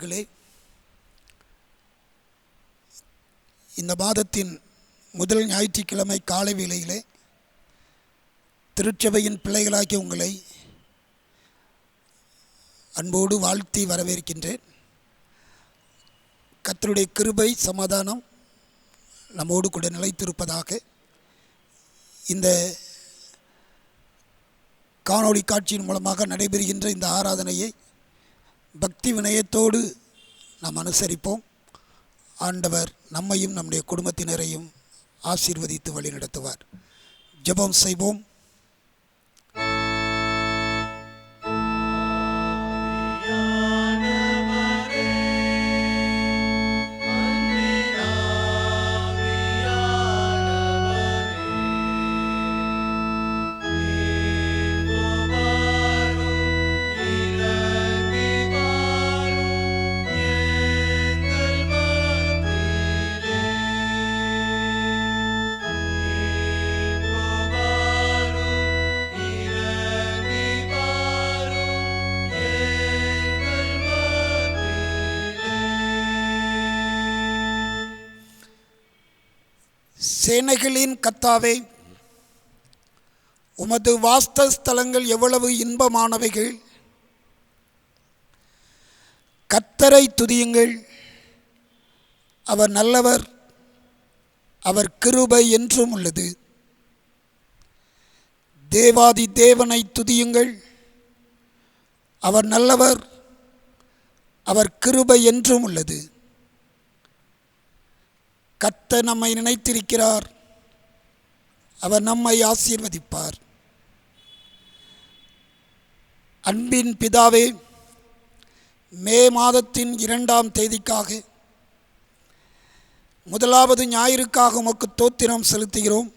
அன்பானவர்களே, இந்த மாதத்தின் முதல் ஞாயிற்றுக்கிழமை காலை வேளையிலே திருச்சபையின் பிள்ளைகளாகிய உங்களை அன்போடு வாழ்த்தி வரவேற்கின்றேன். கர்த்தருடைய கிருபை சமாதானம் நம்மோடு கூட நிலைத்திருப்பதாக. இந்த காணொளி காட்சியின் மூலமாக நடைபெறுகின்ற இந்த ஆராதனையை பக்தி வினயத்தோடு நாம் அனுசரிப்போம். ஆண்டவர் நம்மையும் நம்முடைய குடும்பத்தினரையும் ஆசீர்வதித்து வழிநடத்துவார். ஜெபம் செய்வோம். சேனைகளின் கர்த்தாவே, உமது வாஸ்தலங்கள் எவ்வளவு இன்பமானவைகள். கர்த்தரை துதியுங்கள், அவர் நல்லவர், அவர் கிருபை என்றும் உள்ளது. தேவாதி தேவனை துதியுங்கள், அவர் நல்லவர், அவர் கிருபை என்றும் உள்ளது. கர்த்தர் நம்மை நினைத்திருக்கிறார், அவர் நம்மை ஆசீர்வதிப்பார். அன்பின் பிதாவே, மே மாதத்தின் 2ஆம் தேதிக்காக, முதலாவது ஞாயிறுக்காக உமக்கு ஸ்தோத்திரம் செலுத்துகிறோம்.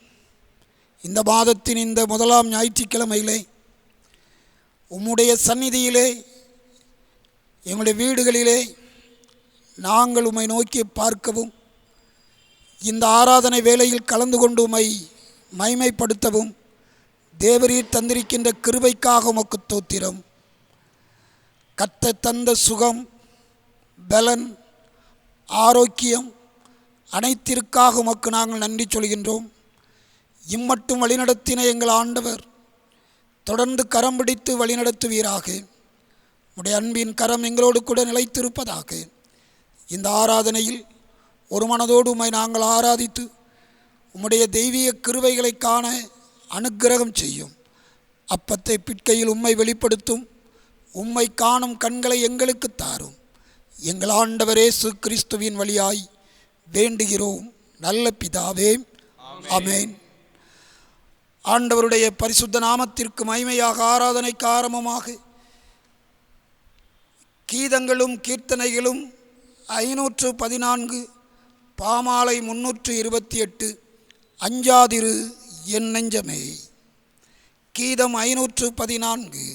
இந்த மாதத்தின் இந்த முதலாம் ஞாயிற்றுக்கிழமையிலே உம்முடைய சந்நிதியிலே எங்களுடைய வீடுகளிலே நாங்கள் உம்மை நோக்கி பார்க்கவும், இந்த ஆராதனை வேளையில் கலந்து கொண்டு உம்மை மகிமைப்படுத்தவும் தேவரீர் தந்திருக்கின்ற கிருபைக்காக உமக்கு ஸ்தோத்திரம். கர்த்தர் தந்த சுகம், பலன், ஆரோக்கியம் அனைத்திற்காக உமக்கு நாங்கள் நன்றி சொல்கின்றோம். இம்மட்டும் வழிநடத்தின எங்கள் ஆண்டவர் தொடர்ந்து கரம் பிடித்து வழிநடத்துவீராக. உம்முடைய அன்பின் கரம் எங்களோடு கூட நிலைத்திருப்பதாக. இந்த ஆராதனையில் ஒரு மனதோடு உம்மை நாங்கள் ஆராதித்து உம்முடைய தெய்வீக கிருபைகளை காண அனுக்கிரகம் செய்யும். அப்பத்தை பிட்கையில் உம்மை வெளிப்படுத்தும் உம்மை காணும் கண்களை எங்களுக்கு தாரும். எங்கள் ஆண்டவர் இயேசு கிறிஸ்துவின் வழியாய் வேண்டுகிறோம் நல்ல பிதாவே, ஆமென். ஆண்டவருடைய பரிசுத்த நாமத்திற்கு மகிமையாக ஆராதனைக்கு ஆரம்பமாக கீதங்களும் கீர்த்தனைகளும் 514, பாமாலை 328, அஞ்சாதிரு என் நெஞ்சமே. கீதம் 514.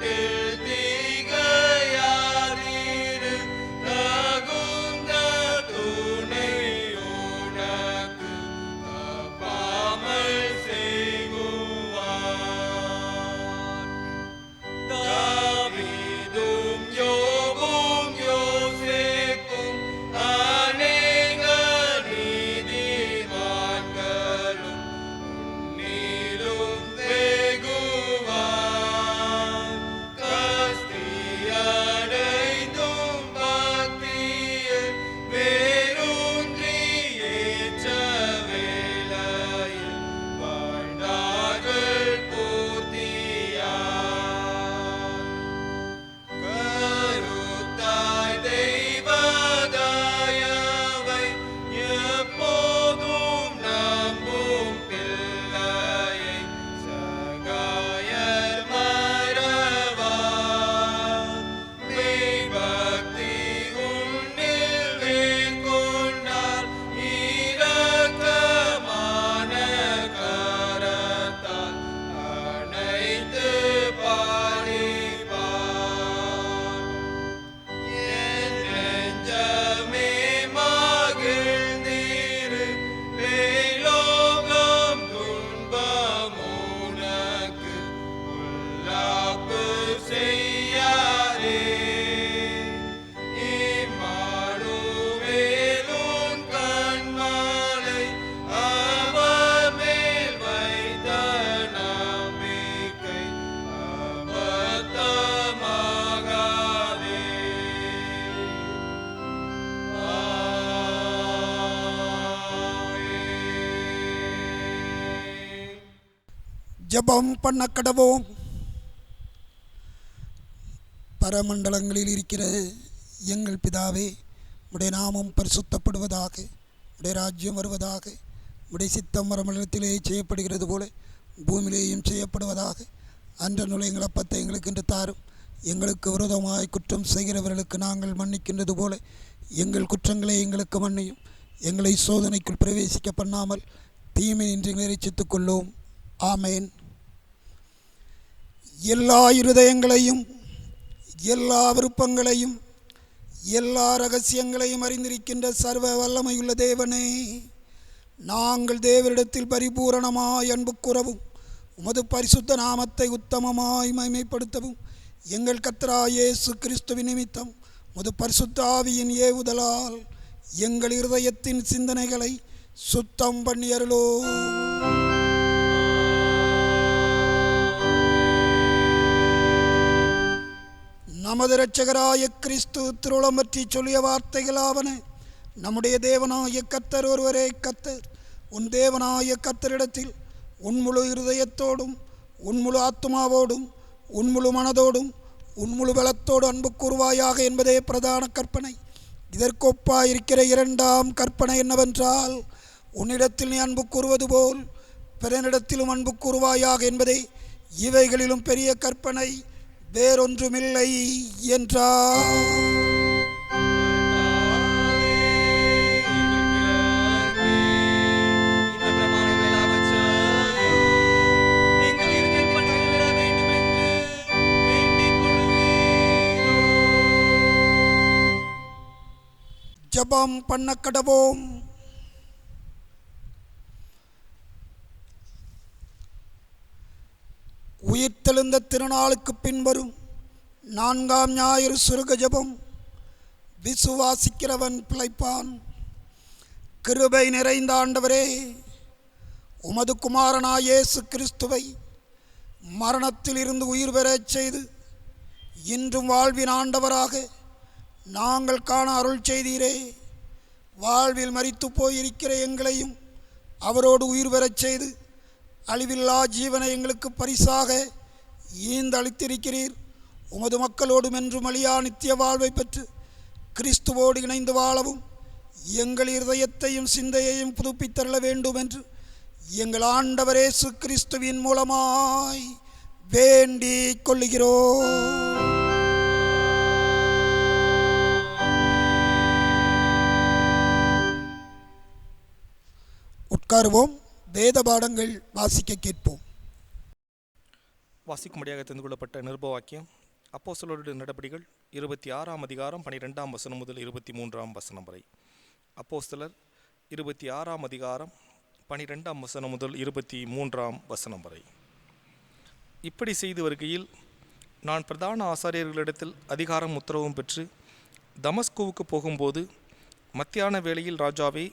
Till ஜெபம் பண்ண கடவோம். பரமண்டலங்களில் இருக்கிற எங்கள் பிதாவே, உடைய நாமம் பரிசுத்தப்படுவதாக, உடைய ராஜ்யம் வருவதாக, உடைய சித்தம் பரமண்டலத்திலே செய்யப்படுகிறது போல பூமியிலேயும் செய்யப்படுவதாக. அன்றனுள்ள எங்கள் அப்பத்தை எங்களுக்கு இன்று தாரும். எங்களுக்கு விரோதமாய் குற்றம் செய்கிறவர்களுக்கு நாங்கள் மன்னிக்கின்றது போல எங்கள் குற்றங்களை எங்களுக்கு மன்னியும். எங்களை சோதனைக்குள் பிரவேசிக்க பண்ணாமல் தீமையின்றி நிறைச்சித்துக் கொள்ளோம். ஆமேன். எல்லா இருதயங்களையும், எல்லா விருப்பங்களையும், எல்லா இரகசியங்களையும் அறிந்திருக்கின்ற சர்வ வல்லமையுள்ள தேவனே, நாங்கள் தேவரிடத்தில் பரிபூரணமாய் அன்பு கூறவும் உமது பரிசுத்த நாமத்தை உத்தமமாய் மகிமைப்படுத்தவும் எங்கள் கர்த்தராகிய இயேசு கிறிஸ்துவின் நிமித்தம் உமது பரிசுத்த ஆவியின் ஏவுதலால் எங்கள் இருதயத்தின் சிந்தனைகளை சுத்தம் பண்ணி அருளோ. நமது இரட்சகராய கிறிஸ்து திருவுளம் பற்றி சொல்லிய வார்த்தைகளாவன: நம்முடைய தேவனாய கர்த்தர் ஒருவரே கர்த்தர். உன் தேவனாய கர்த்தரிடத்தில் உன் முழு இருதயத்தோடும், உன் முழு ஆத்துமாவோடும், உன் முழு மனதோடும், உன் முழு பலத்தோடு அன்பு கூறுவாயாக என்பதே பிரதான கற்பனை. இதற்கொப்பாயிருக்கிற இரண்டாம் கற்பனை என்னவென்றால், உன்னிடத்தில் நீ அன்பு கூறுவது போல் பிறனிடத்திலும் அன்பு கூறுவாயாக என்பதே. இவைகளிலும் பெரிய கற்பனை வேறொன்றுமில்லை என்றார். ஜெபம் பண்ண கடவோம். உயிர்த்தெழுந்த திருநாளுக்கு பின்வரும் 4ஆம் ஞாயிறு சுருக ஜெபம். விசுவாசிக்கிறவன் பிழைப்பான். கிருபை நிறைந்த ஆண்டவரே, உமது குமாரனாய் இயேசு கிறிஸ்துவை மரணத்தில் இருந்து உயிர் பெறச் செய்து இன்றும் வாழ்வின் ஆண்டவராக நாங்கள் காண அருள் செய்தீரே. வாழ்வில் மரித்து போயிருக்கிற எங்களையும் அவரோடு உயிர் பெறச் செய்து அழிவில்லா ஜீவனை எங்களுக்கு பரிசாக ஈந்தளித்திருக்கிறீர். உமது மக்களோடும் என்றும் அழியா நித்திய வாழ்வை பெற்று கிறிஸ்துவோடு இணைந்து வாழவும் எங்கள் இருதயத்தையும் சிந்தையையும் புதுப்பித்தருள வேண்டும் என்று எங்கள் ஆண்டவர் இயேசு கிறிஸ்துவின் மூலமாய் வேண்டிக் கொள்ளுகிறோம். உட்காருவோம். வேத பாடங்கள் வாசிக்க கேட்போம். வாசிக்கும்படியாக தெரிந்து கொள்ளப்பட்ட நிருபவாக்கியம் அப்போஸ்தலருடைய நடபடிகள் 26ஆம் அதிகாரம் 12ஆம் வசனம் முதல் 23ஆம் வசனம் வரை. அப்போஸ்தலர் 26ஆம் அதிகாரம் 12ஆம் வசனம் முதல் 23ஆம் வசனம் வரை. இப்படி செய்து வருகையில் நான் பிரதான ஆசாரியர்களிடத்தில் அதிகாரம் உத்தரவும் பெற்று தமஸ்குவுக்கு போகும்போது, மத்தியான வேளையில், ராஜாவே,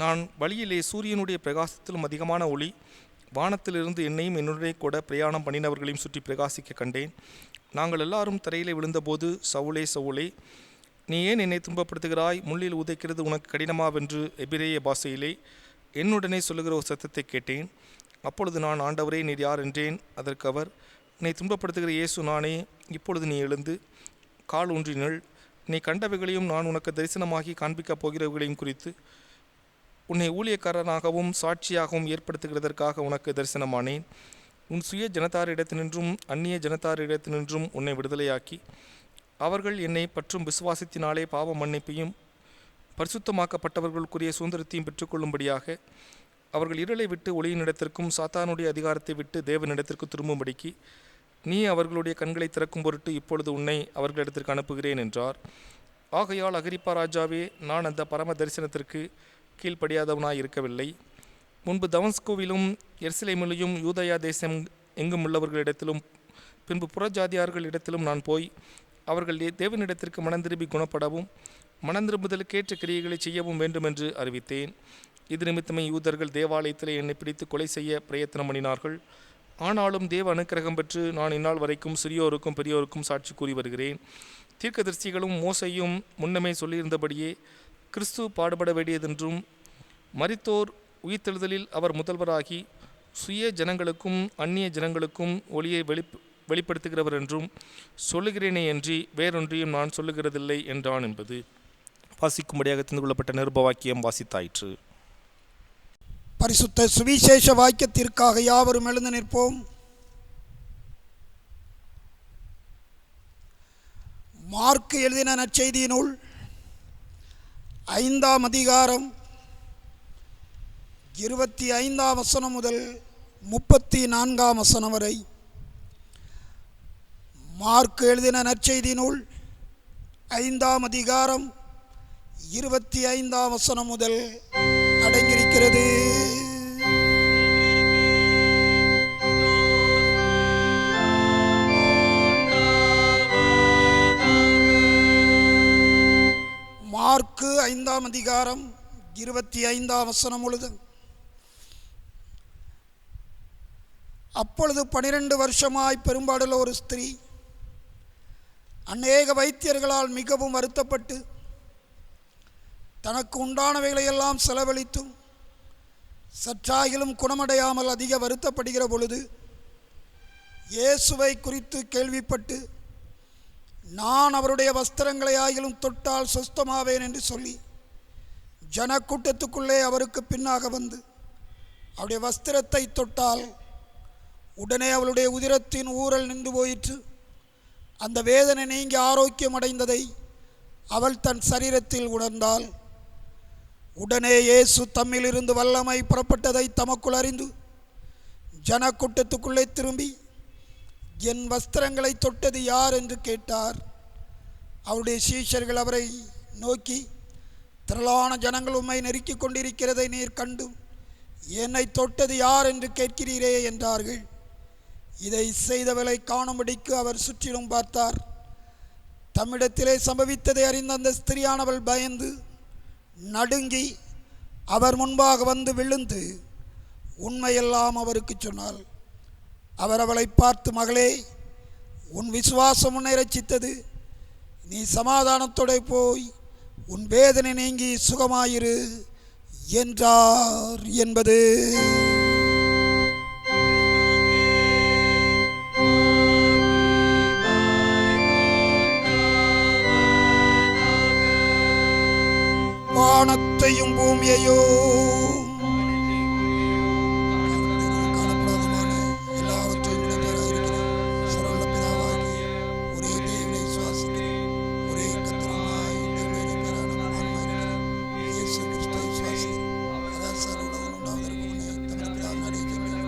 நான் வழியிலே சூரியனுடைய பிரகாசத்திலும் அதிகமான ஒளி வானத்திலிருந்து என்னையும் என்னுடைய கூட பிரயாணம் பண்ணினவர்களையும் சுற்றி பிரகாசிக்க கண்டேன். நாங்கள் எல்லாரும் தரையிலே விழுந்தபோது, சவுலே, சவுலே, நீ ஏன் என்னை துன்பப்படுத்துகிறாய்? முள்ளில் உதைக்கிறது உனக்கு கடினமாவென்று எபிரேய பாஷையிலே என்னுடனே சொல்லுகிற ஒரு சத்தத்தை கேட்டேன். அப்பொழுது நான், ஆண்டவரே, நீர் யார் என்றேன். அதற்கு அவர், என்னை துன்பப்படுத்துகிற இயேசு நானே. இப்பொழுது நீ எழுந்து கால் ஊன்றினள். நீ கண்டவைகளையும் நான் உனக்கு தரிசனமாகி காண்பிக்கப் போகிறவைகளையும் குறித்து உன்னை ஊழியக்காரனாகவும் சாட்சியாகவும் ஏற்படுத்துகிறதற்காக உனக்கு தரிசனமானேன். உன் சுய ஜனத்தாரிடத்தினின்றும் அந்நிய ஜனத்தாரிடத்தினின்றும் உன்னை விடுதலையாக்கி அவர்கள் என்னை பற்றும் விசுவாசத்தினாலே பாவ மன்னிப்பையும் பரிசுத்தமாக்கப்பட்டவர்களுக்குரிய சுதந்திரத்தையும் பெற்றுக்கொள்ளும்படியாக அவர்கள் இருளை விட்டு ஒளியினிடத்திற்கும் சாத்தானுடைய அதிகாரத்தை விட்டு தேவனிடத்திற்கு திரும்பும்படிக்கு நீ அவர்களுடைய கண்களை திறக்கும் பொருட்டு இப்பொழுது உன்னை அவர்களிடத்திற்கு அனுப்புகிறேன் என்றார். ஆகையால் அகிரிப்பா ராஜாவே, நான் அந்த பரம தரிசனத்திற்கு கீழ்ப்படியாதவனாய் இருக்கவில்லை. முன்பு தமஸ்குவிலும் எருசலேமிலும் யூதயா தேசம் எங்கும் உள்ளவர்களிடத்திலும் பின்பு புறஜாதியார்களிடத்திலும் நான் போய் அவர்கள் தேவனிடத்திற்கு மனந்திரும்பி குணப்படவும் மனந்திரும்புதலுக்கேற்ற கிரியைகளை செய்யவும் வேண்டுமென்று அறிவித்தேன். இது நிமித்தமே யூதர்கள் தேவாலயத்தில் என்னை பிடித்து கொலை செய்ய பிரயத்தனம் பண்ணினார்கள். ஆனாலும் தேவ அனுக்கிரகம் பெற்று நான் இந்நாள் வரைக்கும் சிறியோருக்கும் பெரியோருக்கும் சாட்சி கூறி வருகிறேன். தீர்க்கதரிசிகளும் மோசையும் முன்னமே சொல்லியிருந்தபடியே கிறிஸ்து பாடுபட வேண்டியதென்றும் மரித்தோர் உயிர்த்தெழுதலில் அவர் முதல்வராகி சுய ஜனங்களுக்கும் அந்நிய ஜனங்களுக்கும் ஒளியை வெளிப்படுத்துகிறவர் என்றும் சொல்லுகிறேனே அன்றி வேறொன்றையும் நான் சொல்லுகிறதில்லை என்றான் என்பது வாசிக்கும்படியாக தெரிந்து கொள்ளப்பட்ட நிருப வாக்கியம் வாசித்தாயிற்று. பரிசுத்த சுவிசேஷ வாக்கியத்திற்காக யாவரும் எழுந்து நிற்போம். மார்க்கு எழுதின நற்செய்தியினுள் 5ஆம் அதிகாரம் 25ஆம் வசனம் முதல் 34ஆம் வசனம் வரை. மார்க்கு எழுதின நற்செய்தியினுள் 5ஆம் அதிகாரம் 25ஆம் வசனம் முதல் அடங்கியிருக்கிறது. மார்க்கு 5ஆம் அதிகாரம் 25ஆம் வசனம் முழுது. அப்பொழுது 12 வருஷமாய் பெரும்பாடுள்ள ஒரு ஸ்திரீ அநேக வைத்தியர்களால் மிகவும் வருத்தப்பட்டு தனக்கு உண்டானவைகளையெல்லாம் செலவழித்தும் சற்றாகிலும் குணமடையாமல் அதிக வருத்தப்படுகிற பொழுது இயேசுவை குறித்து கேள்விப்பட்டு, நான் அவருடைய வஸ்திரங்களை ஆகிலும் தொட்டால் சொஸ்தமாவேன் என்று சொல்லி ஜனக்கூட்டத்துக்குள்ளே அவருக்கு பின்னாக வந்து அவருடைய வஸ்திரத்தை தொட்டால் உடனே அவளுடைய உதிரத்தின் ஊறல் நின்று போயிற்று. அந்த வேதனை நீங்கி ஆரோக்கியம் அடைந்ததை அவள் தன் சரீரத்தில் உணர்ந்தாள். உடனே இயேசு தம்மிலிருந்து வல்லமை புறப்பட்டதை தமக்குள் அறிந்து ஜனக்கூட்டத்துக்குள்ளே திரும்பி, என் வஸ்திரங்களை தொட்டது யார் என்று கேட்டார். அவருடைய சீஷர்கள் அவரை நோக்கி, திரளான ஜனங்கள் உம்மை நெருக்கிக் கொண்டிருக்கிறதை நீர் கண்டு என்னை தொட்டது யார் என்று கேட்கிறீரே என்றார்கள். இதை செய்தவளை காணும்படிக்கு அவர் சுற்றிலும் பார்த்தார். தம்மிடத்திலே சம்பவித்ததை அறிந்த அந்த ஸ்திரியானவள் பயந்து நடுங்கி அவர் முன்பாக வந்து விழுந்து உண்மையெல்லாம் அவருக்கு சொன்னாள். அவர் அவளை பார்த்து, மகளே, உன் விசுவாசம் உன்னை ரட்சித்தது, நீ சமாதானத்தோட போய் உன் வேதனை நீங்கி சுகமாயிரு என்றார் என்பது. வானத்தையும் பூமியையோ காணப்படாதமான எல்லாவற்றையும் இருக்கிற சரவண பிதாவாகிய ஒரே தேவனை சுவாசிக்கிறேன். ஒரே கர்த்தராய் இயேசு கிறிஸ்துவை சுவாசிக்கிறேன். அதான் சார் உலகம் உண்டாவதற்கு முன்னே தமது பிதாவினாலே ஜென்மம்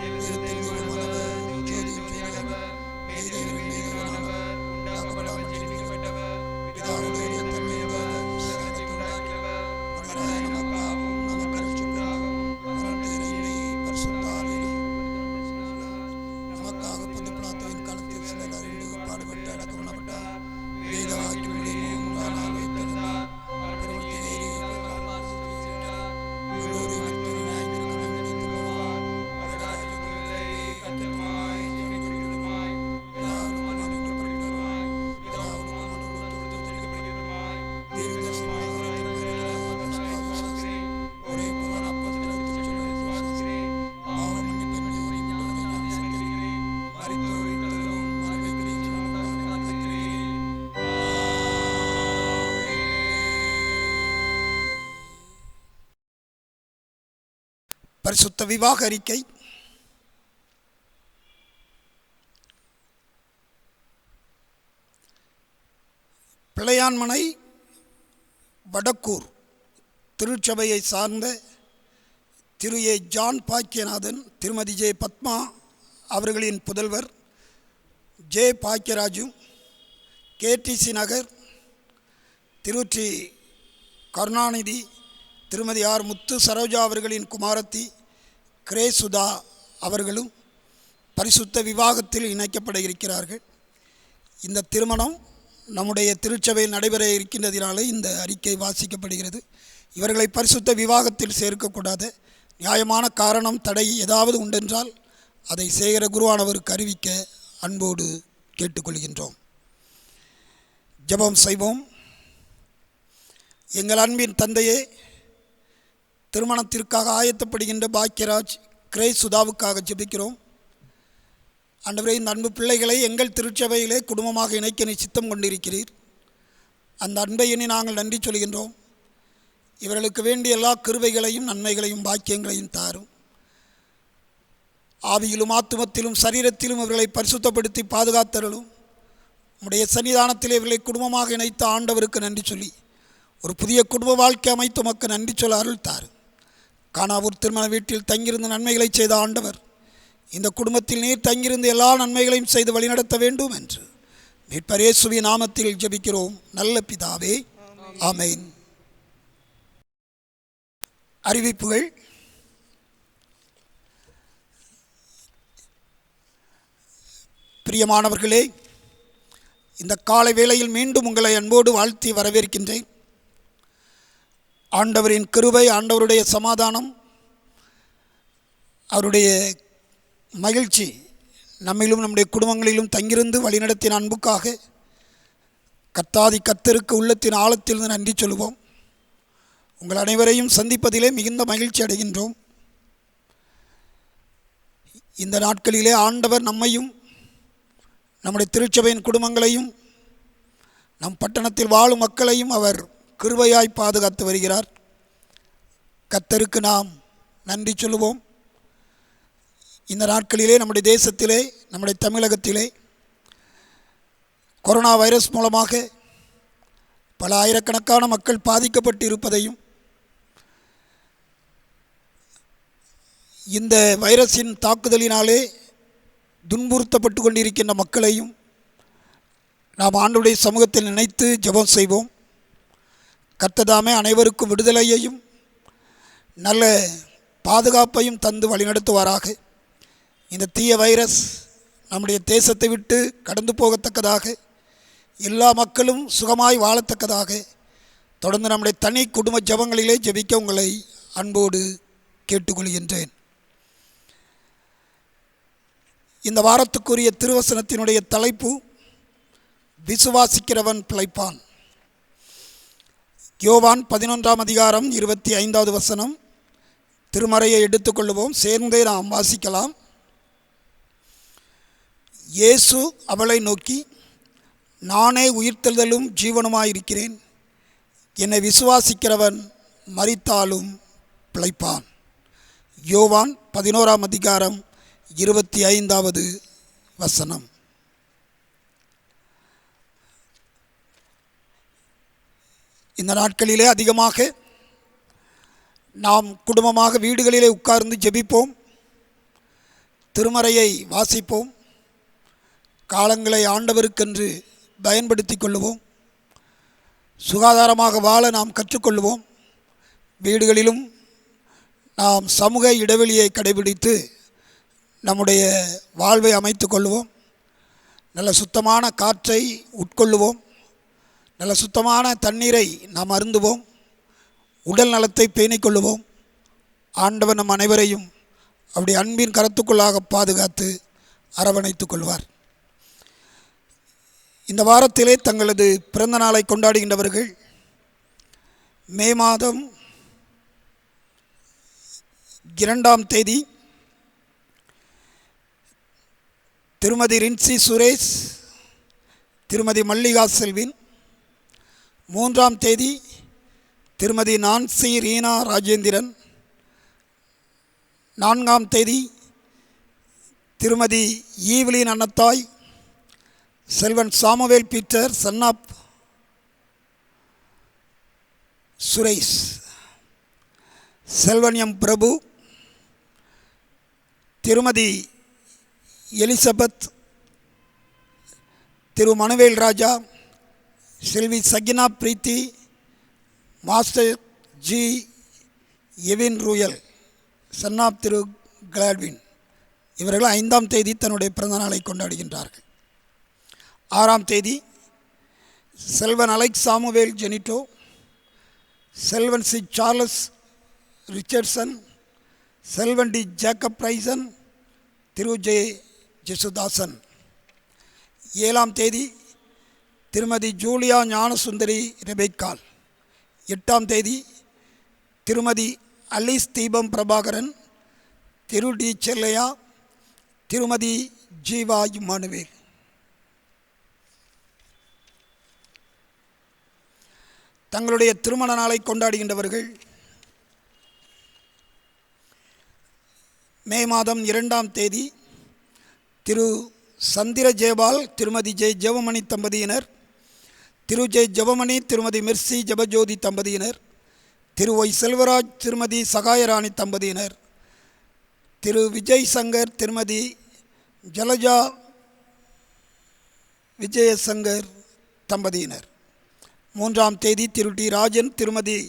நேரத்தில் தெய்வமானவர், ஜோதியின் ஜோதியானவர், மெய்தேவரின் மெய்தேவனானவர், உண்டாக்கப்படாமல் ஜென்மிக்கப்பட்டவர், பிதாவுடைய தன்மையுடையவர், பரிசுத்த விவாக அறிக்கை. பிள்ளையான்மனை வடக்கூர் திருச்சபையை சார்ந்த திரு ஏ. ஜான் பாக்கியநாதன், திருமதி ஜே. பத்மா அவர்களின் புதல்வர் ஜே. பாக்கியராஜு, KTC நகர் திருச்சி கருணாநிதி, திருமதி ஆர். முத்து சரோஜா அவர்களின் குமாரத்தி கிரேசுதா அவர்களும் பரிசுத்த விவாகத்தில் இணைக்கப்பட இருக்கிறார்கள். இந்த திருமணம் நம்முடைய திருச்சபையில் நடைபெற இருக்கின்றதினாலே இந்த அறிக்கை வாசிக்கப்படுகிறது. இவர்களை பரிசுத்த விவாகத்தில் சேர்க்கக்கூடாது. நியாயமான காரணம், தடை ஏதாவது உண்டென்றால் அதை சேகர குருவானவருக்கு அறிவிக்க அன்போடு கேட்டுக்கொள்கின்றோம். ஜெபம் செய்வோம். எங்கள் அன்பின் தந்தையே, திருமணத்திற்காக ஆயத்தப்படுகின்ற பாக்கியராஜ், கிரேஸ் சுதாவுக்காக ஜெபிக்கிறோம். ஆண்டவரே, இந்த அன்பு பிள்ளைகளை எங்கள் திருச்சபையிலே குடும்பமாக இணைக்க நீ சித்தம் கொண்டிருக்கிறீர். அந்த அன்பை எண்ணி நாங்கள் நன்றி சொல்கின்றோம். இவர்களுக்கு வேண்டிய எல்லா கிருபைகளையும் நன்மைகளையும் பாக்கியங்களையும் தாரும். ஆவியிலும் ஆத்துமத்திலும் சரீரத்திலும் இவர்களை பரிசுத்தப்படுத்தி பாதுகாத்தருளும். உம்முடைய சன்னிதானத்திலே இவர்களை குடும்பமாக இணைத்த ஆண்டவருக்கு நன்றி சொல்லி ஒரு புதிய குடும்ப வாழ்க்கை அமைத்து உமக்கு நன்றி சொல்ல அருள் தாரும். கானாவூர் திருமண வீட்டில் தங்கியிருந்த நன்மைகளை செய்த ஆண்டவர் இந்த குடும்பத்தில் நீர் தங்கியிருந்த எல்லா நன்மைகளையும் செய்து வழிநடத்த வேண்டும் என்று மீட்பர் இயேசுவின் நாமத்தில் ஜெபிக்கிறோம் நல்ல பிதாவே, ஆமென். அறிவிப்புகள். பிரியமானவர்களே, இந்த காலை வேளையில் மீண்டும் உங்களை அன்போடு வாழ்த்தி வரவேற்கின்றேன். ஆண்டவரின் கிருபை, ஆண்டவருடைய சமாதானம், அவருடைய மகிழ்ச்சி நம்மிலும் நம்முடைய குடும்பங்களிலும் தங்கியிருந்து வழிநடத்தின அன்புக்காக கர்த்தாதி கர்த்தருக்கு உள்ளத்தின் ஆழத்திலிருந்து நன்றி சொல்வோம். உங்கள் அனைவரையும் சந்திப்பதிலே மிகுந்த மகிழ்ச்சி அடைகின்றோம். இந்த நாட்களிலே ஆண்டவர் நம்மையும் நம்முடைய திருச்சபையின் குடும்பங்களையும் நம் பட்டணத்தில் வாழும் மக்களையும் அவர் கிருபையாய் பாதுகாத்து வருகிறார். கர்த்தருக்கு நாம் நன்றி சொல்லுவோம். இந்த நாட்களிலே நம்முடைய தேசத்திலே, நம்முடைய தமிழகத்திலே கொரோனா வைரஸ் மூலமாக பல ஆயிரக்கணக்கான மக்கள் பாதிக்கப்பட்டு இருப்பதையும், இந்த வைரஸின் தாக்குதலினாலே துன்புறுத்தப்பட்டு கொண்டிருக்கின்ற மக்களையும் நாம் ஆண்டவருடைய சமூகத்தில் நினைத்து ஜெபம் செய்வோம். கர்த்ததாமே அனைவருக்கும் விடுதலையையும் நல்ல பாதுகாப்பையும் தந்து வழிநடத்துவாராக. இந்த தீய வைரஸ் நம்முடைய தேசத்தை விட்டு கடந்து போகத்தக்கதாக, எல்லா மக்களும் சுகமாய் வாழத்தக்கதாக தொடர்ந்து நம்முடைய தனி குடும்ப ஜெபங்களிலே ஜெபிக்க உங்களை அன்போடு கேட்டுக்கொள்கின்றேன். இந்த வாரத்துக்குரிய திருவசனத்தினுடைய தலைப்பு விசுவாசிக்கிறவன் பிழைப்பான். யோவான் 11ஆம் அதிகாரம் 25வது வசனம். திருமறையை எடுத்துக்கொள்வோம், சேர்ந்தே நாம் வாசிக்கலாம். இயேசு அவளை நோக்கி, நானே உயிர்த்தெழுதலும் ஜீவனுமாயிருக்கிறேன். என்னை விசுவாசிக்கிறவன் மரித்தாலும் பிழைப்பான். யோவான் 11ஆம் அதிகாரம் 25வது வசனம். இந்த நாட்களிலே அதிகமாக நாம் குடும்பமாக வீடுகளிலே உட்கார்ந்து ஜெபிப்போம், திருமறையை வாசிப்போம், காலங்களை ஆண்டவருக்கென்று பயன்படுத்தி கொள்ளுவோம், சுகாதாரமாக வாழ நாம் கற்றுக்கொள்வோம். வீடுகளிலும் நாம் சமூக இடைவெளியை கடைபிடித்து நம்முடைய வாழ்வை அமைத்து கொள்வோம். நல்ல சுத்தமான காற்றை உட்கொள்ளுவோம், நல்ல சுத்தமான தண்ணீரை நாம் அருந்துவோம், உடல் நலத்தை பேணிக்கொள்ளுவோம். ஆண்டவர் நம் அனைவரையும் அவருடைய அன்பின் கரத்துக்குள்ளாக பாதுகாத்து அரவணைத்துக் கொள்வார். இந்த வாரத்திலே தங்களது பிறந்த நாளை கொண்டாடுகின்றவர்கள் மே மாதம் 2ஆம் தேதி திருமதி ரின்சி சுரேஷ், திருமதி மல்லிகா செல்வின், 3ஆம் தேதி திருமதி நான்சி ரீனா ராஜேந்திரன், 4ஆம் தேதி திருமதி ஈவ்லின் அன்னத்தாய், செல்வன் சாமுவேல் பீட்டர் சன்னாப் சுரேஷ், செல்வன் எம் பிரபு, திருமதி எலிசபெத், திரு மனுவேல் ராஜா, செல்வி சகினா பிரீத்தி, மாஸ்டர் ஜி எவின் ரூயல், சன்னாப் திரு கிளாட்வின், இவர்கள் 5ஆம் தேதி தன்னுடைய பிறந்த நாளை கொண்டாடுகின்றார்கள். 6ஆம் தேதி செல்வன் அலெக்ஸ் சாமுவேல் ஜெனிட்டோ, செல்வன் சி சார்லஸ் ரிச்சர்ட்சன், செல்வன் டி ஜேக்கப் ரைசன், திரு ஜே ஜெசுதாசன். 7ஆம் தேதி திருமதி ஜூலியா ஞானசுந்தரி ரெபேக்கால். 8ஆம் தேதி திருமதி அலிஸ் தீபம் பிரபாகரன், திரு டி செல்லையா, திருமதி ஜீவா இம்மானுவேல். தங்களுடைய திருமண நாளை கொண்டாடுகின்றவர்கள் மே மாதம் 2ஆம் தேதி திரு சந்திர ஜெயபால், திருமதி ஜெய் ஜெபமணி தம்பதியினர், திரு ஜெய் ஜெபமணி, திருமதி மிர்சி ஜெபஜோதி தம்பதியினர், திரு ஒய் செல்வராஜ், திருமதி சகாயராணி தம்பதியினர், திரு விஜய் சங்கர், திருமதி ஜலஜா விஜயசங்கர் தம்பதியினர். 3ஆம் தேதி திரு டி ராஜன், திருமதி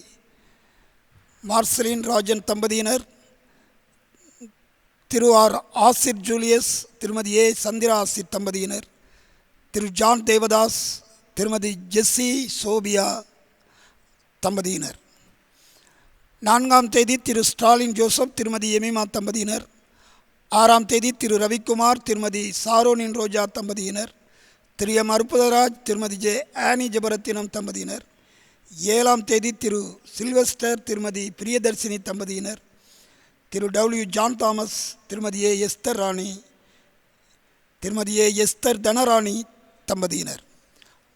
மார்சலின் ராஜன் தம்பதியினர், திரு ஆர் ஆசிர் ஜூலியஸ், திருமதி ஏ சந்திரா ஆசிர் தம்பதியினர், திரு ஜான் தேவதாஸ், திருமதி ஜெஸ்ஸி சோபியா தம்பதியினர். 4ஆம் தேதி திரு ஸ்டாலின் ஜோசப், திருமதி எமிமா தம்பதியினர். 6ஆம் தேதி திரு ரவிக்குமார், திருமதி சாரோனின் ரோஜா தம்பதியினர், திரு எம் அற்புதராஜ், திருமதி ஜே ஆனி ஜபரத்தினம் தம்பதியினர். 7ஆம் தேதி திரு சில்வஸ்டர், திருமதி பிரியதர்சினி தம்பதியினர், திரு டபிள்யூ ஜான் தாமஸ், திருமதி ஏ எஸ்தர் ராணி, திருமதி ஏ எஸ்தர் தனராணி தம்பதியினர்.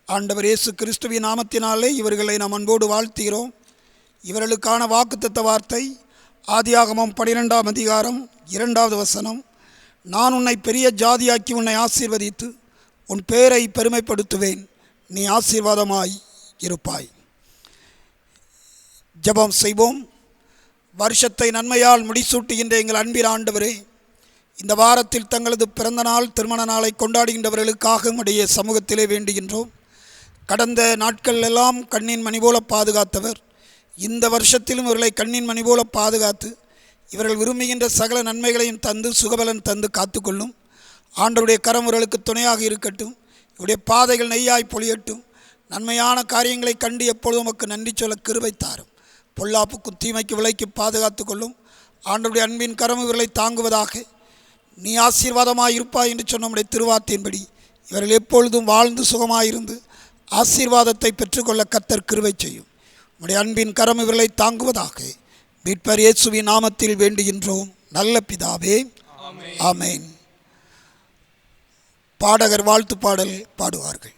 ஆண்டவர் இயேசு கிறிஸ்துவின் நாமத்தினாலே இவர்களை நாம் அன்போடு வாழ்த்துகிறோம். இவர்களுக்கான வாக்குத்தத்த வார்த்தை ஆதியாகமம் 12ஆம் அதிகாரம் 2வது வசனம். நான் உன்னை பெரிய ஜாதியாக்கி உன்னை ஆசீர்வதித்து உன் பேரை பெருமைப்படுத்துவேன், நீ ஆசீர்வாதமாய் இருப்பாய். ஜெபம் செய்வோம். வருஷத்தை நன்மையால் முடிசூட்டுகின்ற எங்கள் அன்பின் ஆண்டவரே, இந்த வாரத்தில் தங்களது பிறந்த நாள், திருமண நாளை கொண்டாடுகின்றவர்களுக்காக உம்முடைய சமூகத்திலே வேண்டுகின்றோம். கடந்த நாட்கள் எல்லாம் கண்ணின் மணி போல பாதுகாத்தவர், இந்த வருஷத்திலும் இவர்களை கண்ணின் மணி போல பாதுகாத்து இவர்கள் விரும்புகின்ற சகல நன்மைகளையும் தந்து சுகபலன் தந்து காத்துக்கொள்ளும். ஆண்டவருடைய கரம் இவர்களுக்கு துணையாக இருக்கட்டும். இவருடைய பாதைகள் நெய்யாய் பொழியட்டும். நன்மையான காரியங்களை கண்டு எப்பொழுதும் உமக்கு நன்றி சொல்ல கிருபை தாரும். பொல்லாப்புக்கும் தீமைக்கு விலைக்கு பாதுகாத்து கொள்ளும். ஆண்டவருடைய அன்பின் கரம் இவர்களை தாங்குவதாக. நீ ஆசீர்வாதமாக இருப்பாய் என்று சொன்ன நம்முடைய திருவார்த்தையின்படி இவர்கள் எப்பொழுதும் வாழ்ந்து சுகமாயிருந்து ஆசீர்வாதத்தை பெற்றுக்கொள்ள கர்த்தர் கிருபை செய்யும். நம்முடைய அன்பின் கரம் இவர்களை தாங்குவதாக. மீட்பர் இயேசுவின் நாமத்தில் வேண்டுகின்றோம் நல்ல பிதாவே, ஆமென். பாடகர் வாழ்த்து பாடல் பாடுவார்கள்.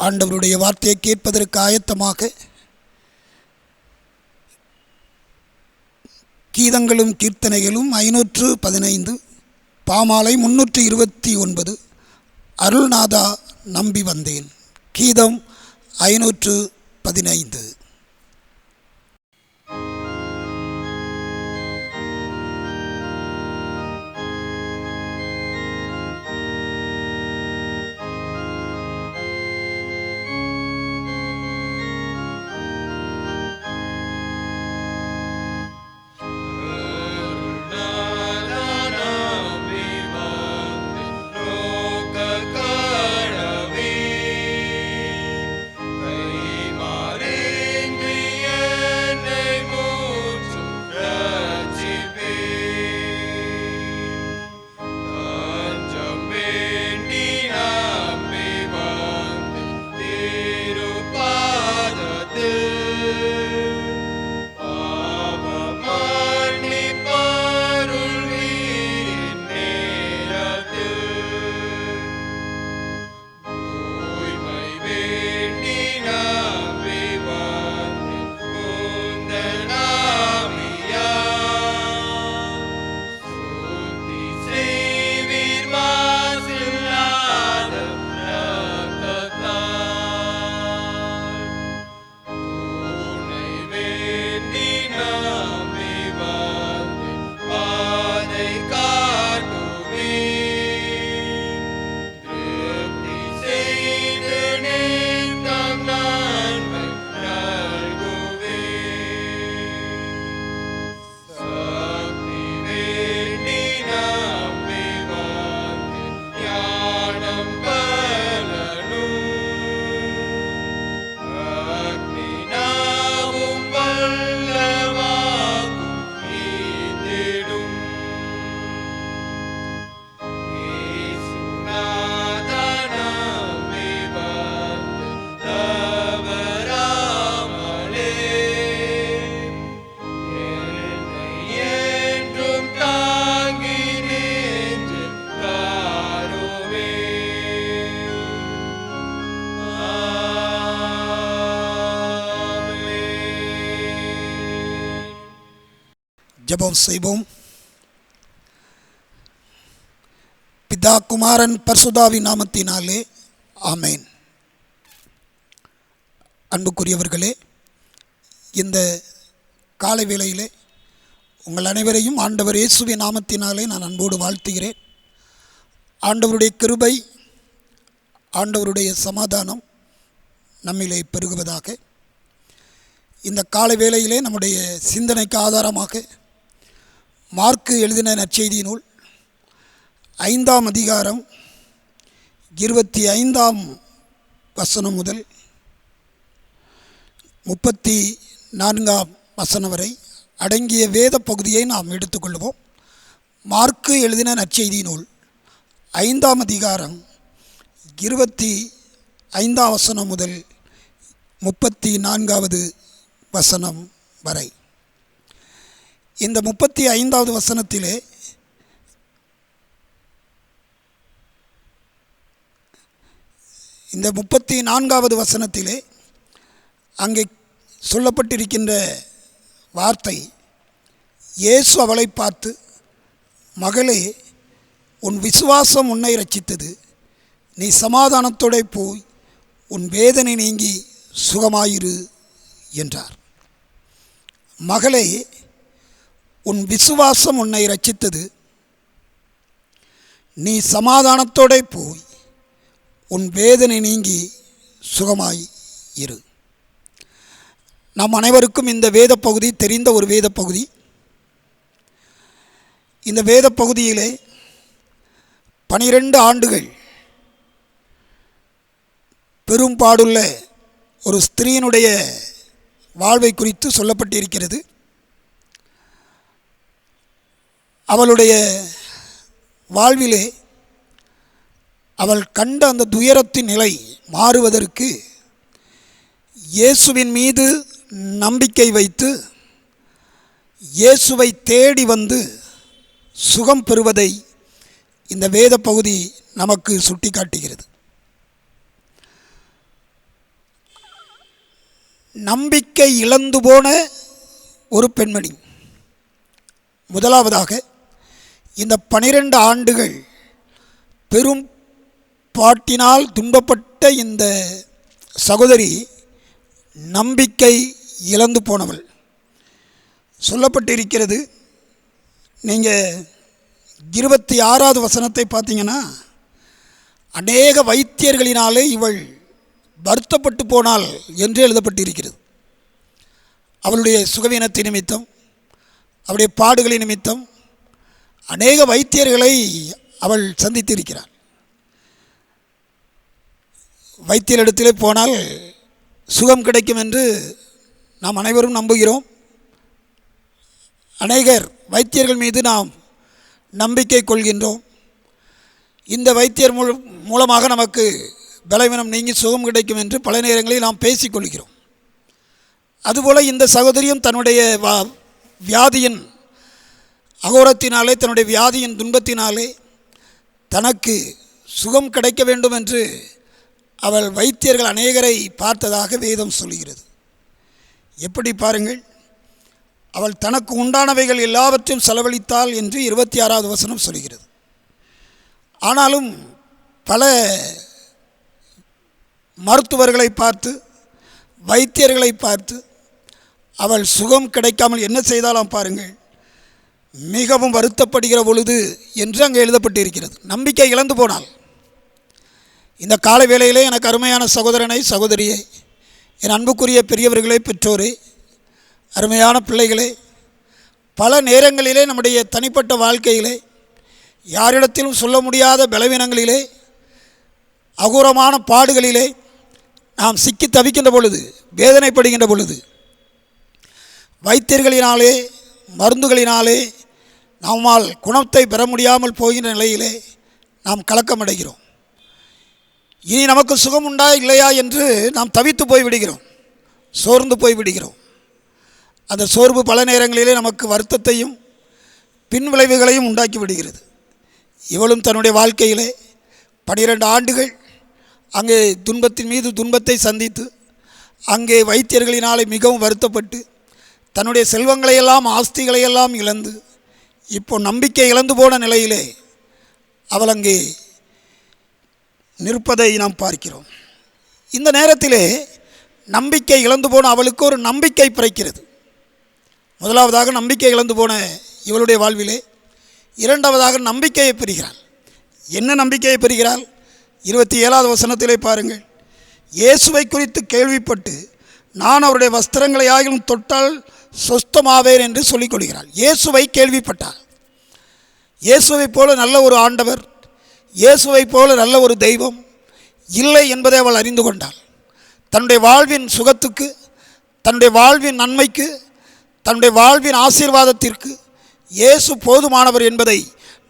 ஆண்டவருடைய வார்த்தையை கேட்பதற்கு ஆயத்தமாக கீதங்களும் கீர்த்தனைகளும் 515, பாமாலை 329, அருள்நாதா நம்பி வந்தேன். கீதம் 515. Loka. か Kara. ら வி. கை மாறே. か கை ら மாறே. ஜெபம் செய்வோம். பிதா குமாரன் பரிசுத்தாவின் நாமத்தினாலே ஆமென். அன்புக்குரியவர்களே, இந்த காலை வேளையிலே உங்கள் அனைவரையும் ஆண்டவர் இயேசுவின் நாமத்தினாலே நான் அன்போடு வாழ்த்துகிறேன். ஆண்டவருடைய கிருபை, ஆண்டவருடைய சமாதானம் நம்மிலே பெருகுவதாக. இந்த காலை வேளையிலே நம்முடைய சிந்தனைக்கு ஆதாரமாக மார்க்கு எழுதின நற்செய்தி நூல் 5ஆம் அதிகாரம் 25ஆம் வசனம் முதல் 34ஆம் வசனம் வரை அடங்கிய வேத பகுதியை நாம் எடுத்துக்கொள்வோம். மார்க்கு எழுதின நற்செய்தி நூல் 5ஆம் அதிகாரம் 25ஆம் வசனம் முதல் 34வது வசனம் வரை. இந்த 35வது வசனத்திலே இந்த 34வது வசனத்திலே அங்கே சொல்லப்பட்டிருக்கின்ற வார்த்தை, இயேசு அவளை பார்த்து, மகளே, உன் விசுவாசம் உன்னை இரட்சித்தது, நீ சமாதானத்தோடு போய் உன் வேதனை நீங்கி சுகமாயிரு என்றார். மகளே, உன் விசுவாசம் உன்னை இரட்சித்தது, நீ சமாதானத்தோடு போய் உன் வேதனை நீங்கி சுகமாய் இரு. நம் அனைவருக்கும் இந்த வேத பகுதி தெரிந்த ஒரு வேத பகுதி. இந்த வேத பகுதியிலே 12 ஆண்டுகள் பெரும்பாடுள்ள ஒரு ஸ்திரீனுடைய வாழ்வை குறித்து சொல்லப்பட்டிருக்கிறது. அவளுடைய வாழ்விலே அவள் கண்ட அந்த துயரத்தின் நிலை மாறுவதற்கு இயேசுவின் மீது நம்பிக்கை வைத்து இயேசுவை தேடி வந்து சுகம் பெறுவதை இந்த வேத பகுதி நமக்கு சுட்டி காட்டுகிறது. நம்பிக்கை இழந்து போன ஒரு பெண்மணி. முதலாவதாக, இந்த 12 ஆண்டுகள் பெரும் பாட்டினால் துன்பப்பட்ட இந்த சகோதரி நம்பிக்கை இழந்து போனவள். சொல்லப்பட்டிருக்கிறது, நீங்கள் 26வது வசனத்தை பார்த்தீங்கன்னா, அநேக வைத்தியர்களினாலே இவள் வருத்தப்பட்டு போனாள் என்று எழுதப்பட்டிருக்கிறது. அவளுடைய சுகவீனத்தின் நிமித்தம், அவளுடைய பாடுகளின் நிமித்தம் அநேக வைத்தியர்களை அவள் சந்தித்திருக்கிறாள். வைத்தியரிடத்திலே போனால் சுகம் கிடைக்கும் என்று நாம் அனைவரும் நம்புகிறோம். அநேகர் வைத்தியர்கள் மீது நாம் நம்பிக்கை கொள்கின்றோம். இந்த வைத்தியர் மூலமாக நமக்கு பலவீனம் நீங்கி சுகம் கிடைக்கும் என்று பல நேரங்களில் நாம் பேசிக்கொள்கிறோம். அதுபோல் இந்த சகோதரியும் தன்னுடைய வியாதியின் அகோரத்தினாலே, தன்னுடைய வியாதியின் துன்பத்தினாலே தனக்கு சுகம் கிடைக்க வேண்டும் என்று அவள் வைத்தியர்கள் அநேகரை பார்த்ததாக வேதம் சொல்கிறது. எப்படி பாருங்கள், அவள் தனக்கு உண்டானவைகள் எல்லாவற்றையும் செலவழித்தாள் என்று 26வது வசனம் சொல்கிறது. ஆனாலும் பல மருத்துவர்களை பார்த்து, வைத்தியர்களை பார்த்து அவள் சுகம் கிடைக்காமல் என்ன செய்தாலாம் பாருங்கள், மிகவும் வருத்தப்படுகிற பொழுது என்று அங்கே எழுதப்பட்டிருக்கிறது. நம்பிக்கை இழந்து போனாள். இந்த காலை வேளையிலே எனக்கு அருமையான சகோதரனை, சகோதரியே, என் அன்புக்குரிய பெரியவர்களே, பெற்றோரே, அருமையான பிள்ளைகளே, பல நேரங்களிலே நம்முடைய தனிப்பட்ட வாழ்க்கையிலே யாரிடத்திலும் சொல்ல முடியாத பலவீனங்களிலே, அகோரமான பாடுகளிலே நாம் சிக்கி தவிக்கின்ற பொழுது, வேதனைப்படுகின்ற பொழுது, வைத்தியர்களினாலே, மருந்துகளினாலே நம்மால் குணத்தை பெற முடியாமல் போகின்ற நிலையிலே நாம் கலக்கமடைகிறோம். இனி நமக்கு சுகம் உண்டா இல்லையா என்று நாம் தவித்து போய்விடுகிறோம், சோர்ந்து போய்விடுகிறோம். அந்த சோர்வு பல நேரங்களிலே நமக்கு வருத்தத்தையும் பின்விளைவுகளையும் உண்டாக்கி விடுகிறது. இவளும் தன்னுடைய வாழ்க்கையிலே 12 ஆண்டுகள் அங்கே துன்பத்தின் மீது துன்பத்தை சந்தித்து, அங்கே வைத்தியர்களினாலே மிகவும் வருத்தப்பட்டு, தன்னுடைய செல்வங்களையெல்லாம் ஆஸ்திகளையெல்லாம் இழந்து இப்போ நம்பிக்கை இழந்து போன நிலையிலே அவள் அங்கே நிற்பதை நாம் பார்க்கிறோம். இந்த நேரத்திலே நம்பிக்கை இழந்து போன அவளுக்கு ஒரு நம்பிக்கை பிறக்கிறது. முதலாவதாக நம்பிக்கை இழந்து போன இவளுடைய வாழ்விலே இரண்டாவதாக நம்பிக்கையை பெறுகிறாள். என்ன நம்பிக்கையை பெறுகிறாள்? 27வது வசனத்திலே பாருங்கள். இயேசுவை குறித்து கேள்விப்பட்டு நான் அவருடைய வஸ்திரங்களை ஆகிலும் தொட்டால் சொஸ்தமாவேன் என்று சொல்லிக் கொள்கிறாள். இயேசுவை கேள்விப்பட்டாள். இயேசுவை போல நல்ல ஒரு ஆண்டவர், இயேசுவை போல நல்ல ஒரு தெய்வம் இல்லை என்பதை அவள் அறிந்து கொண்டாள். தன்னுடைய வாழ்வின் சுகத்துக்கு, தன்னுடைய வாழ்வின் நன்மைக்கு, தன்னுடைய வாழ்வின் ஆசீர்வாதத்திற்கு இயேசு போதுமானவர் என்பதை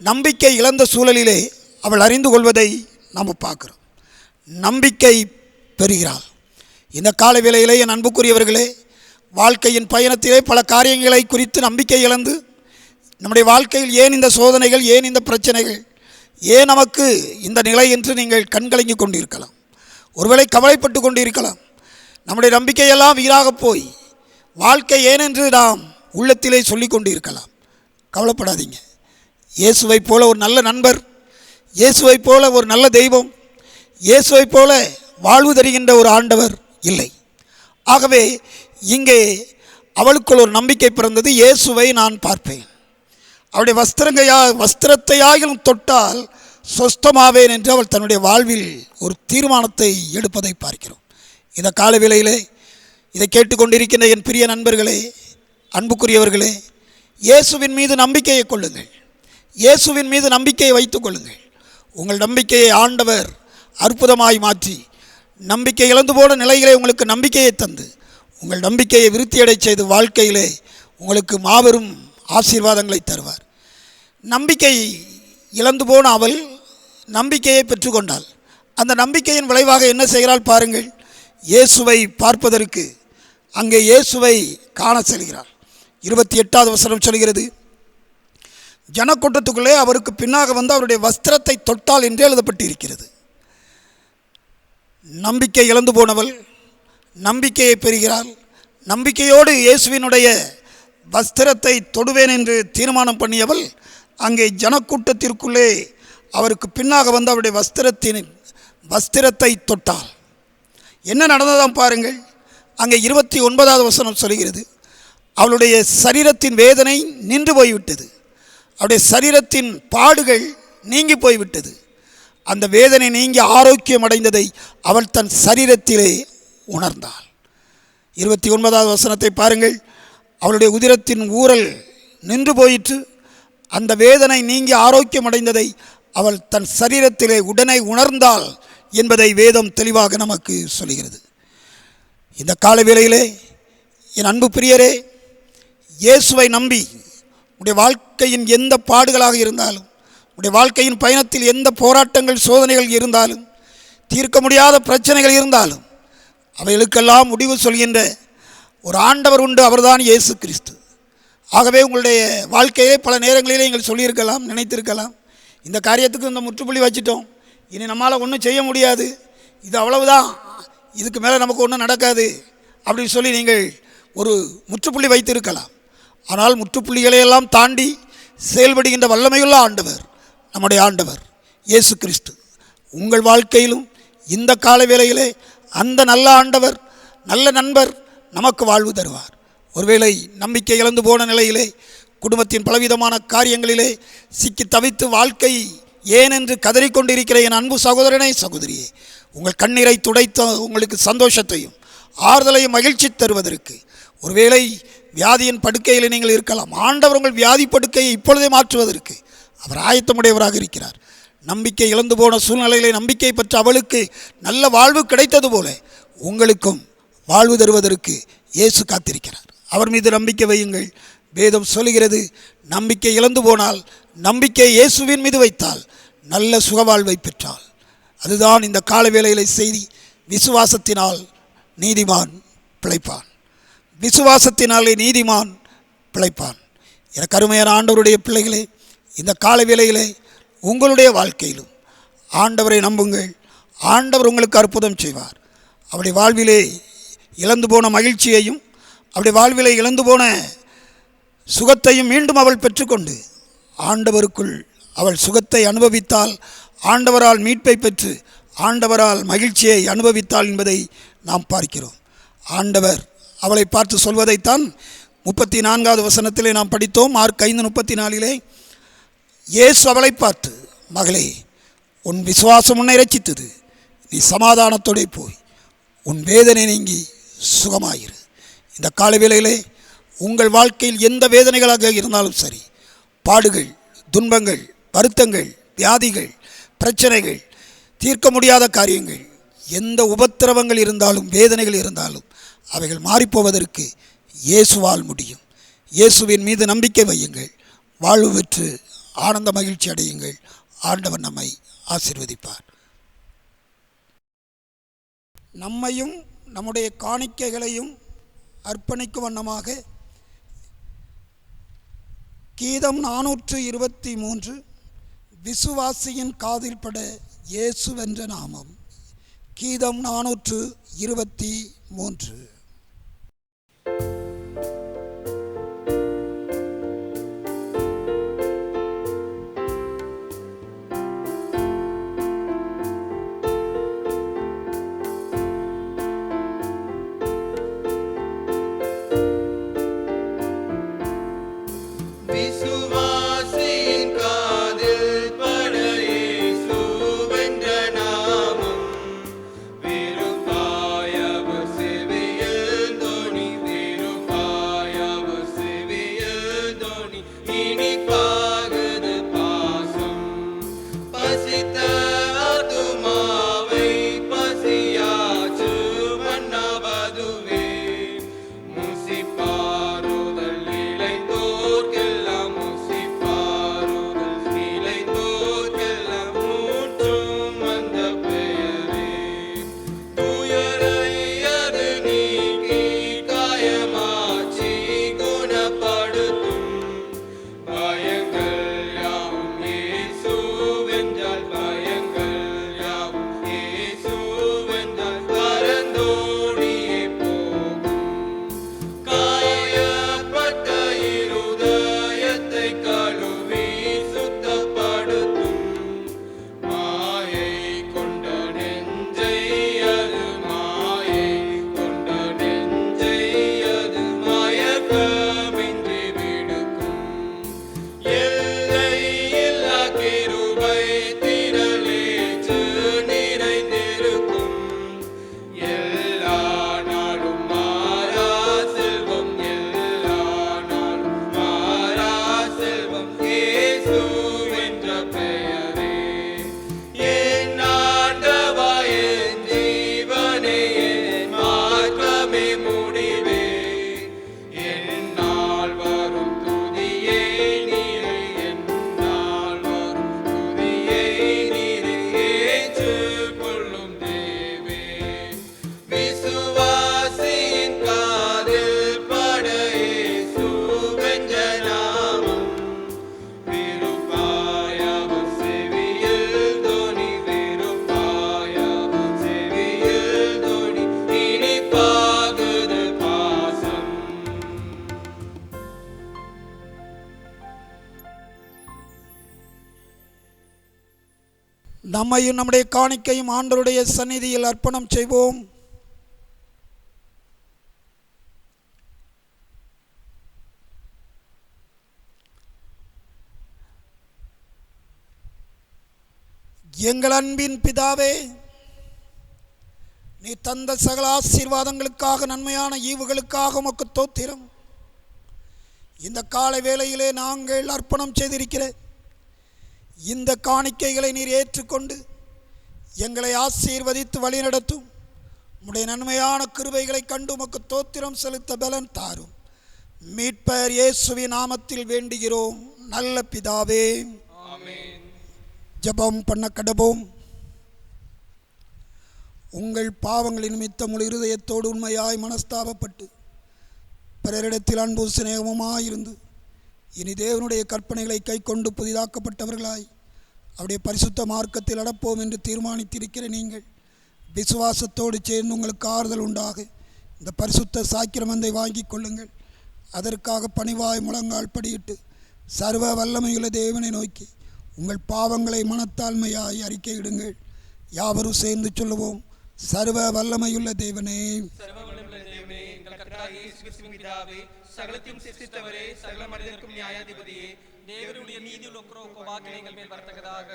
நம்பிக்கை இழந்த சூழலிலே அவள் அறிந்து கொள்வதை நாம் பார்க்கிறோம். நம்பிக்கை பெறுகிறாள். இந்த கால வேளையிலே என் அன்புக்குரியவர்களே, வாழ்க்கையின் பயணத்திலே பல காரியங்களை குறித்து நம்பிக்கை இழந்து நம்முடைய வாழ்க்கையில் ஏன் இந்த சோதனைகள், ஏன் இந்த பிரச்சனைகள், ஏன் நமக்கு இந்த நிலை என்று நீங்கள் கண்கலங்கி கொண்டிருக்கலாம். ஒருவேளை கவலைப்பட்டு கொண்டிருக்கலாம். நம்முடைய நம்பிக்கையெல்லாம் வீணாக போய் வாழ்க்கை ஏனென்று நாம் உள்ளத்திலே சொல்லி கொண்டு இருக்கலாம். கவலைப்படாதீங்க. இயேசுவை போல ஒரு நல்ல நண்பர், இயேசுவை போல ஒரு நல்ல தெய்வம், இயேசுவை போல வாழ்வு தருகின்ற ஒரு ஆண்டவர் இல்லை. ஆகவே இங்கே அவளுக்குள் ஒரு நம்பிக்கை பிறந்தது. இயேசுவை நான் பார்ப்பேன், அவருடைய வஸ்திரத்தையாகிலும் தொட்டால் சொஸ்தமாவேன் என்று அவள் தன்னுடைய வாழ்வில் ஒரு தீர்மானத்தை எடுப்பதை பார்க்கிறோம். இந்த கால வேளையிலே இதை கேட்டுக்கொண்டிருக்கின்ற என் பிரிய நண்பர்களே, அன்புக்குரியவர்களே, இயேசுவின் மீது நம்பிக்கையை கொள்ளுங்கள். இயேசுவின் மீது நம்பிக்கையை வைத்துக் கொள்ளுங்கள். உங்கள் நம்பிக்கையை ஆண்டவர் அற்புதமாய் மாற்றி நம்பிக்கை இழந்து போன நிலையிலே உங்களுக்கு நம்பிக்கையை தந்து உங்கள் நம்பிக்கையை விருத்தியடை செய்து வாழ்க்கையிலே உங்களுக்கு மாபெரும் ஆசீர்வாதங்களை தருவார். நம்பிக்கை இழந்து போன அவள் நம்பிக்கையை பெற்றுக்கொண்டாள். அந்த நம்பிக்கையின் விளைவாக என்ன செய்கிறாள் பாருங்கள். இயேசுவை பார்ப்பதற்கு அங்கே இயேசுவை காண செல்கிறாள். 28வது வசனம் சொல்கிறது, ஜனக்கூட்டத்துக்குள்ளே அவருக்கு பின்னாக வந்து அவருடைய வஸ்திரத்தை தொட்டாள் என்று எழுதப்பட்டிருக்கிறது. நம்பிக்கை இழந்து போனவள் நம்பிக்கையை பெறுகிறாள். நம்பிக்கையோடு இயேசுவினுடைய வஸ்திரத்தை தொடுவேன் என்று தீர்மானம் பண்ணியவள் அங்கே ஜனக்கூட்டத்திற்குள்ளே அவருக்கு பின்னாக வந்து அவருடைய வஸ்திரத்தை தொட்டாள். என்ன நடந்ததாம் பாருங்கள். அங்கே 29வது வசனம் சொல்கிறது, அவளுடைய சரீரத்தின் வேதனை நின்று போய்விட்டது, அவருடைய சரீரத்தின் பாடுகள் நீங்கி போய்விட்டது. அந்த வேதனை நீங்கி ஆரோக்கியம் அடைந்ததை அவள் தன் சரீரத்திலே உணர்ந்தாள். 29வது வசனத்தை பாருங்கள். அவளுடைய உதிரத்தின் ஊறல் நின்று போயிற்று, அந்த வேதனை நீங்கி ஆரோக்கியம் அடைந்ததை அவள் தன் சரீரத்திலே உடனே உணர்ந்தாள் என்பதை வேதம் தெளிவாக நமக்கு சொல்கிறது. இந்த கால வேளையிலே என் அன்பு பிரியரே, இயேசுவை நம்பி உடைய வாழ்க்கையின் எந்த பாடுகளாக இருந்தாலும், உடைய வாழ்க்கையின் பயணத்தில் எந்த போராட்டங்கள் சோதனைகள் இருந்தாலும், தீர்க்க முடியாத பிரச்சனைகள் இருந்தாலும், அவைகளுக்கெல்லாம் முடிவு சொல்கின்ற ஒரு ஆண்டவர் உண்டு, அவர்தான் இயேசு கிறிஸ்து. ஆகவே உங்களுடைய வாழ்க்கையிலே பல நேரங்களிலே நீங்கள் சொல்லியிருக்கலாம், நினைத்திருக்கலாம், இந்த காரியத்துக்கு இந்த முற்றுப்புள்ளி வச்சிட்டோம், இனி நம்மளால் ஒன்றும் செய்ய முடியாது, இது அவ்வளவுதான், இதுக்கு மேலே நமக்கு ஒன்றும் நடக்காது அப்படின்னு சொல்லி நீங்கள் ஒரு முற்றுப்புள்ளி வைத்திருக்கலாம். ஆனால் முற்றுப்புள்ளிகளையெல்லாம் தாண்டி செயல்படுகின்ற வல்லமையுள்ள ஆண்டவர் நம்முடைய ஆண்டவர் இயேசு கிறிஸ்து. உங்கள் வாழ்க்கையிலும் இந்த கால வேளையிலே அந்த நல்ல ஆண்டவர், நல்ல நண்பர் நமக்கு வாழ்வு தருவார். ஒருவேளை நம்பிக்கை இழந்து போன நிலையிலே, குடும்பத்தின் பலவிதமான காரியங்களிலே சிக்கி தவித்து வாழ்க்கை ஏனென்று கதறிக்கொண்டிருக்கிற என் அன்பு சகோதரனே, சகோதரியே, உங்கள் கண்ணீரை துடைத்த உங்களுக்கு சந்தோஷத்தையும் ஆறுதலையும் மகிழ்ச்சி தருவதற்கு, ஒருவேளை வியாதியின் படுக்கையில் நீங்கள் இருக்கலாம், ஆண்டவர் உங்கள் வியாதி படுக்கையை இப்பொழுதே மாற்றுவதற்கு அவர் ஆயத்தமுடையவராக இருக்கிறார். நம்பிக்கை இழந்து போன சூழ்நிலையிலே நம்பிக்கை பெற்ற அவளுக்கு நல்ல வாழ்வு கிடைத்தது போல உங்களுக்கும் வாழ்வு தருவதற்கு இயேசு காத்திருக்கிறார். அவர் மீது நம்பிக்கை வையுங்கள். வேதம் சொல்கிறது, நம்பிக்கை இழந்து போனால் நம்பிக்கை இயேசுவின் மீது வைத்தால் நல்ல சுகவாழ்வை பெற்றால். அதுதான் இந்த கால வேளையிலே செய்தி. விசுவாசத்தினால் நீதிமான் பிழைப்பான், விசுவாசத்தினாலே நீதிமான் பிழைப்பான். எனக்கு அருமையான ஆண்டவருடைய பிள்ளைகளே, இந்த கால வேளையிலே உங்களுடைய வாழ்க்கையிலும் ஆண்டவரை நம்புங்கள். ஆண்டவர் உங்களுக்கு அற்புதம் செய்வார். அவருடைய வாழ்விலே இழந்து போன மகிழ்ச்சியையும் அவருடைய வாழ்விலை இழந்து போன சுகத்தையும் மீண்டும் அவள் பெற்றுக்கொண்டு ஆண்டவருக்குள் அவள் சுகத்தை அனுபவித்தால், ஆண்டவரால் மீட்பை பெற்று ஆண்டவரால் மகிழ்ச்சியை அனுபவித்தாள் என்பதை நாம் பார்க்கிறோம். ஆண்டவர் அவளை பார்த்து சொல்வதைத்தான் 34வது வசனத்திலே நாம் படித்தோம். மார்க் 5:34 இயேசு அவளை பார்த்து, மகளே, உன் விசுவாசம் உன்னை இரட்சித்தது, நீ சமாதானத்தோடு போய் உன் வேதனை நீங்கி சுகமாயிரு. இந்த காலவேளையிலே உங்கள் வாழ்க்கையில் எந்த வேதனைகளாக இருந்தாலும் சரி, பாடுகள், துன்பங்கள், வருத்தங்கள், வியாதிகள், பிரச்சனைகள், தீர்க்க முடியாத காரியங்கள், எந்த உபத்திரவங்கள் இருந்தாலும் வேதனைகள் இருந்தாலும் அவைகள் மாறிப்போவதற்கு இயேசுவால் முடியும். இயேசுவின் மீது நம்பிக்கை வையுங்கள், வாழ்வு பெற்று ஆனந்த மகிழ்ச்சி அடையுங்கள். ஆண்டவர் நம்மை ஆசீர்வதிப்பார். நம்மையும் நம்முடைய காணிக்கைகளையும் அர்ப்பணிக்கும் வண்ணமாக கீதம் 423 விசுவாசியின் காதில் பட இயேசுவென்ற நாமம். கீதம் 423. நம்மையும் நம்முடைய காணிக்கையும் ஆண்டவருடைய சந்நிதியில் அர்ப்பணம் செய்வோம். எங்கள் அன்பின் பிதாவே, நீ தந்த சகல ஆசீர்வாதங்களுக்காக, நன்மையான ஈவுகளுக்காக உமக்கு ஸ்தோத்திரம். இந்த காலை வேளையிலே நாங்கள் அர்ப்பணம் செய்திருக்கிற இந்த காணிக்கைகளை நீர் ஏற்றுக்கொண்டு எங்களை ஆசீர்வதித்து வழிநடத்தும். உம்முடைய நன்மையான கிருபைகளை கண்டு உமக்கு ஸ்தோத்திரம் செலுத்த பலன் தாரும். மீட்பர் இயேசுவின் நாமத்தில் வேண்டுகிறோம் நல்ல பிதாவே, ஆமென். ஜெபம் பண்ண கடவோம். உங்கள் பாவங்களின் நிமித்தம் முழு இருதயத்தோடு உண்மையாய் மனஸ்தாபப்பட்டு பிறரிடத்தில் அன்பு சிநேகமுமாயிருந்து இனி தேவனுடைய கற்பனைகளை கை கொண்டு புதிதாக்கப்பட்டவர்களாய் அவருடைய பரிசுத்த மார்க்கத்தில் நடப்போம் என்று தீர்மானித்திருக்கிற நீங்கள் விசுவாசத்தோடு சேர்ந்து உங்களுக்கு ஆறுதல் உண்டாக இந்த பரிசுத்த சாக்கிரமந்தை வாங்கி கொள்ளுங்கள். அதற்காக பணிவாய் முழங்கால் படியிட்டு சர்வ வல்லமையுள்ள தேவனை நோக்கி உங்கள் பாவங்களை மனத்தாழ்மையாய் அறிக்கையிடுங்கள். யாவரும் சேர்ந்து சொல்லுவோம். சர்வ வல்லமையுள்ள தேவனே, சகலத்தையும் சிருஷ்டித்தவரே, சகல மனிதருக்கும் நியாயாதிபதியே, தேவனுடைய நீதியுள்ள வாக்கினை எங்கள் மேல் வரத்தக்கதாக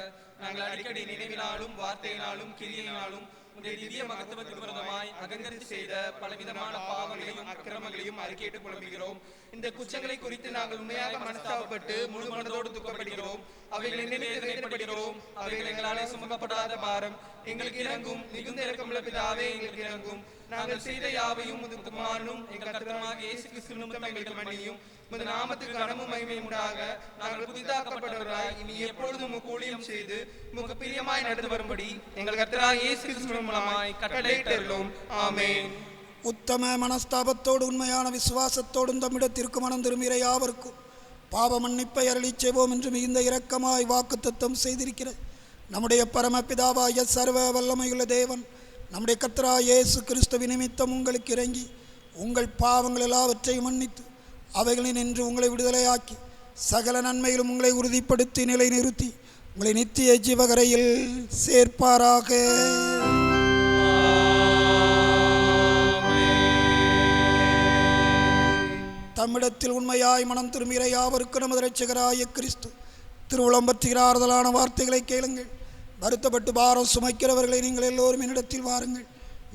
நாங்கள் அடிக்கடி நினைவினாலும் வார்த்தையினாலும் கிரியையினாலும் உடைய திவ்ய மகத்துவத்துக்கு விரோதமாய் அகங்கரித்து செய்த பலவிதமான பாவங்களையும் அக்கிரமங்களையும் அறிக்கையிட்டு புலம்புகிறோம். இந்த குற்றங்களை குறித்து நாங்கள் உண்மையாக மனஸ்தாபப்பட்டு முழு மனதோடு துக்கப்படுகிறோம். அவைகளை நினைத்து வேதனைப்படுகிறோம். அவைகள் எங்களாலே சுமக்கப்படாத பாரம். எங்களுக்கு இறங்கும். மிகுந்த இரக்கமுள்ள பிதாவே, எங்களுக்கு இறங்கும். நாங்கள் செய்த யாவையும் குமாரனும் எங்கள் கர்த்தருமாகிய இயேசு கிறிஸ்து நிமித்தம் எங்களுக்கு மன்னியும். உமது நாமத்துக்கு கனமும் மகிமையும் உண்டாக நாங்கள் புதிதாக்கப்பட்டவராய் இனி எப்பொழுதும் ஊழியம் செய்து உமக்கு பிரியமாய் நடந்து வரும்படி எங்கள் கர்த்தராகிய இயேசு கிறிஸ்து மூலமாய் கட்டளையிட்டருளும். ஆமென். உத்தம மனஸ்தாபத்தோடு உண்மையான விசுவாசத்தோடும் தம்மிடத்திற்கு மனம் திரும்பிற யாவருக்கும் பாவ மன்னிப்பை அருளிச் செய்வோம் என்று மிகுந்த இரக்கமாய் வாக்குத்தத்தம் செய்திருக்கிற நம்முடைய பரமபிதாவாகிய சர்வ வல்லமையுள்ள தேவன் நம்முடைய கர்த்தராகிய இயேசு கிறிஸ்துவின் நிமித்தம் உங்களுக்கு இறங்கி உங்கள் பாவங்கள் எல்லாவற்றையும் மன்னித்து அவைகளில் நின்று உங்களை விடுதலையாக்கி சகல நன்மையிலும் உங்களை உறுதிப்படுத்தி நிலைநிறுத்தி உங்களை நித்திய ஜீவகரையில் சேர்ப்பாராக. தம்மிடத்தில் உண்மையாய் மனம் திரும்புகிற யாவருக்கு நமது இரட்சகராகிய கிறிஸ்து திருவுளம் பற்றுகிற ஆறுதலான வார்த்தைகளை கேளுங்கள். வருத்தப்பட்டு பாரம் சுமைக்கிறவர்களை நீங்கள் எல்லோரும் என்னிடத்தில் வாருங்கள்,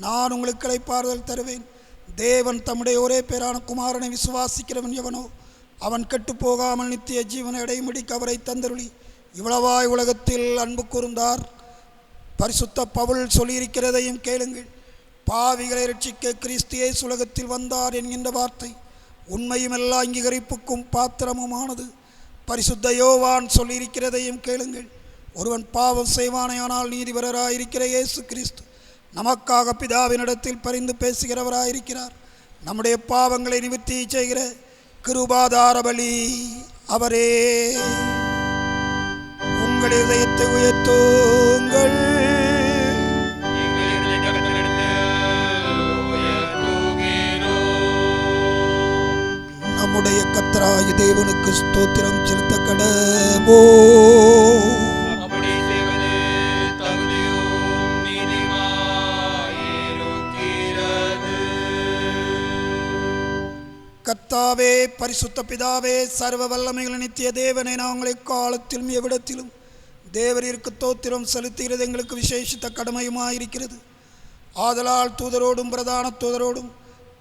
நான் உங்களுக்கு இளைப்பாறுதல் தருவேன். தேவன் தம்முடைய ஒரே பேரான குமாரனை விசுவாசிக்கிறவன் எவனோ அவன் கெட்டு போகாமல் நித்திய ஜீவனை அடையும்படிக்கு அவரை தந்தருளி இவ்வளவாய் உலகத்தில் அன்பு கூர்ந்தார். பரிசுத்த பவுல் சொல்லியிருக்கிறதையும் கேளுங்கள். பாவிகளை ரட்சிக்க கிறிஸ்து இயேசு உலகத்தில் வந்தார் என்கின்ற வார்த்தை உண்மையும் எல்லா அங்கீகரிப்புக்கும் பாத்திரமுமானது. பரிசுத்த யோவான் சொல்லியிருக்கிறதையும் கேளுங்கள். ஒருவன் பாவம் செய்வானையானால் நீதிபரராயிருக்கிற இயேசு கிறிஸ்து நமக்காக பிதாவினிடத்தில் பரிந்து பேசுகிறவராயிருக்கிறார். நம்முடைய பாவங்களை நிவர்த்தி செய்கிற கிருபாதார பலி அவரே. உங்கள் இதயத்தை உயர்த்துங்கள். நம்முடைய கர்த்தராகிய தேவனுக்கு ஸ்தோத்திரம் செலுத்த கடவோம். கர்த்தாவே, பரிசுத்த பிதாவே, சர்வ வல்லமைகள் நித்திய தேவனை நாங்கள் எக்காலத்திலும் எவ்விடத்திலும் தேவரிற்கு தோத்திரம் செலுத்துகிறது எங்களுக்கு விசேஷித்த கடமையுமாயிருக்கிறது. ஆதலால் தூதரோடும் பிரதான தூதரோடும்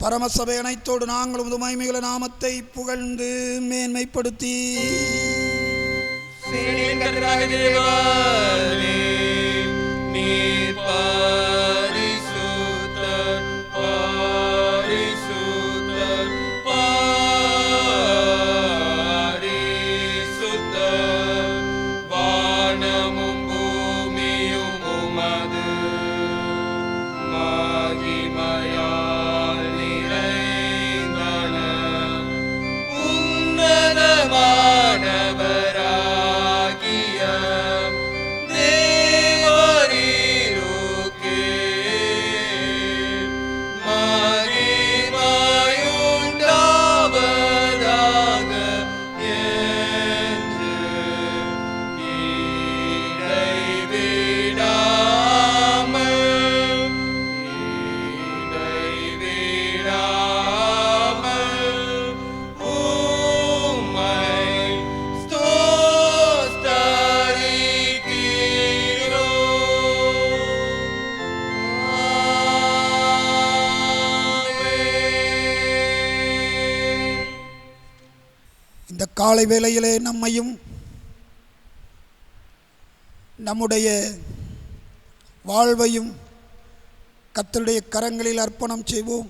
பரமசபை அனைத்தோடு நாங்கள் உமது மகிமையுள்ள நாமத்தை புகழ்ந்து மேன்மைப்படுத்தி காலை வேளையிலே நம்மையும் நம்முடைய வாழ்வையும் கர்த்தருடைய கரங்களில் அர்ப்பணம் செய்வோம்.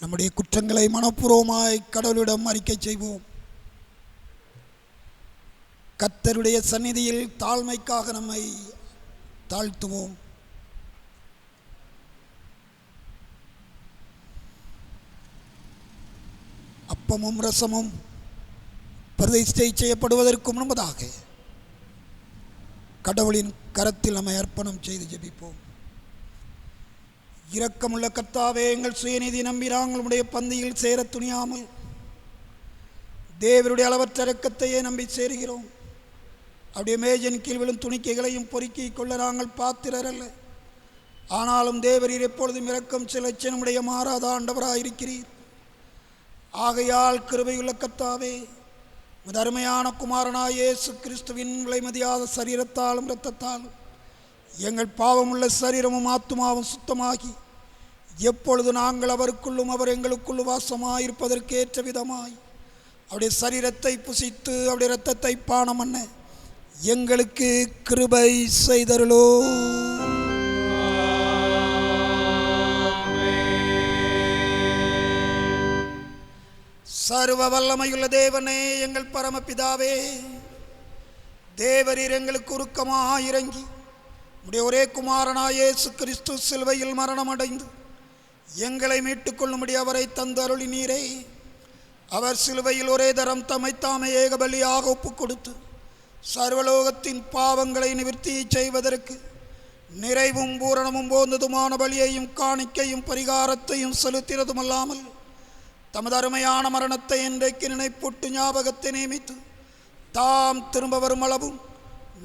நம்முடைய குற்றங்களை மனப்பூர்வமாய் கடவுளிடம் அறிக்கை செய்வோம். கர்த்தருடைய சந்நிதியில் தாழ்மைக்காக நம்மை தாழ்த்துவோம். அப்பமும் ரசமும் பிரதிஷ்டை செய்யப்படுவதற்கு முன்பதாக கடவுளின் கரத்தில் நம்மை அர்ப்பணம் செய்து ஜெபிப்போம். இரக்கமுள்ள கர்த்தாவே, எங்கள் சுயநீதி நம்பி நாங்கள் உம்முடைய பந்தியில் சேர துணியாமல் தேவருடைய அளவற்ற இரக்கத்தையே நம்பி சேருகிறோம். அப்படியே மேஜன் கீழ் விழும் துணிக்கைகளையும் பொறுக்கிக் கொள்ள நாங்கள் பாத்திரர் அல்ல. ஆனாலும் தேவரீர் எப்பொழுதும் இரக்கம் செலுத்த நம்முடைய மாறாத ஆண்டவராயிருக்கிறீர். ஆகையால் கிருபையுள்ள கர்த்தாவே, உமது அருமையான குமாரனாய் இயேசு கிறிஸ்துவின் விலைமதியாத சரீரத்தாலும் இரத்தத்தாலும் எங்கள் பாவமுள்ள சரீரமும் ஆத்துமாவும் சுத்தமாகி எப்பொழுது நாங்கள் அவருக்குள்ளும் அவர் எங்களுக்குள்ளும் வாசமாயிருப்பதற்கேற்ற விதமாய் அவருடைய சரீரத்தை புசித்து அவருடைய இரத்தத்தை பானம் பண்ண எங்களுக்கு கிருபை செய்தருளோ. சர்வ வல்லமையுள்ள தேவனே, எங்கள் பரமபிதாவே, தேவரீர் எங்களுக்கு உருக்கமாக இறங்கி உடைய ஒரே குமாரனாய் இயேசு கிறிஸ்து சிலுவையில் மரணமடைந்து எங்களை மீட்டுக்கொள்ளும்படி அவரை தந்து அருளினீரே. அவர் சிலுவையில் ஒரே தரம் தம்மைத்தாமே ஏகபலியாக ஒப்புக் கொடுத்து சர்வலோகத்தின் பாவங்களை நிவர்த்தி செய்வதற்கு நிறைவும் பூரணமும் போந்ததுமான பலியையும் காணிக்கையும் பரிகாரத்தையும் செலுத்தினதுமல்லாமல் தமது அருமையான மரணத்தை இன்றைக்கு நினைப்பூட்டு ஞாபகத்தை நியமித்து தாம் திரும்ப வரும் அளவும்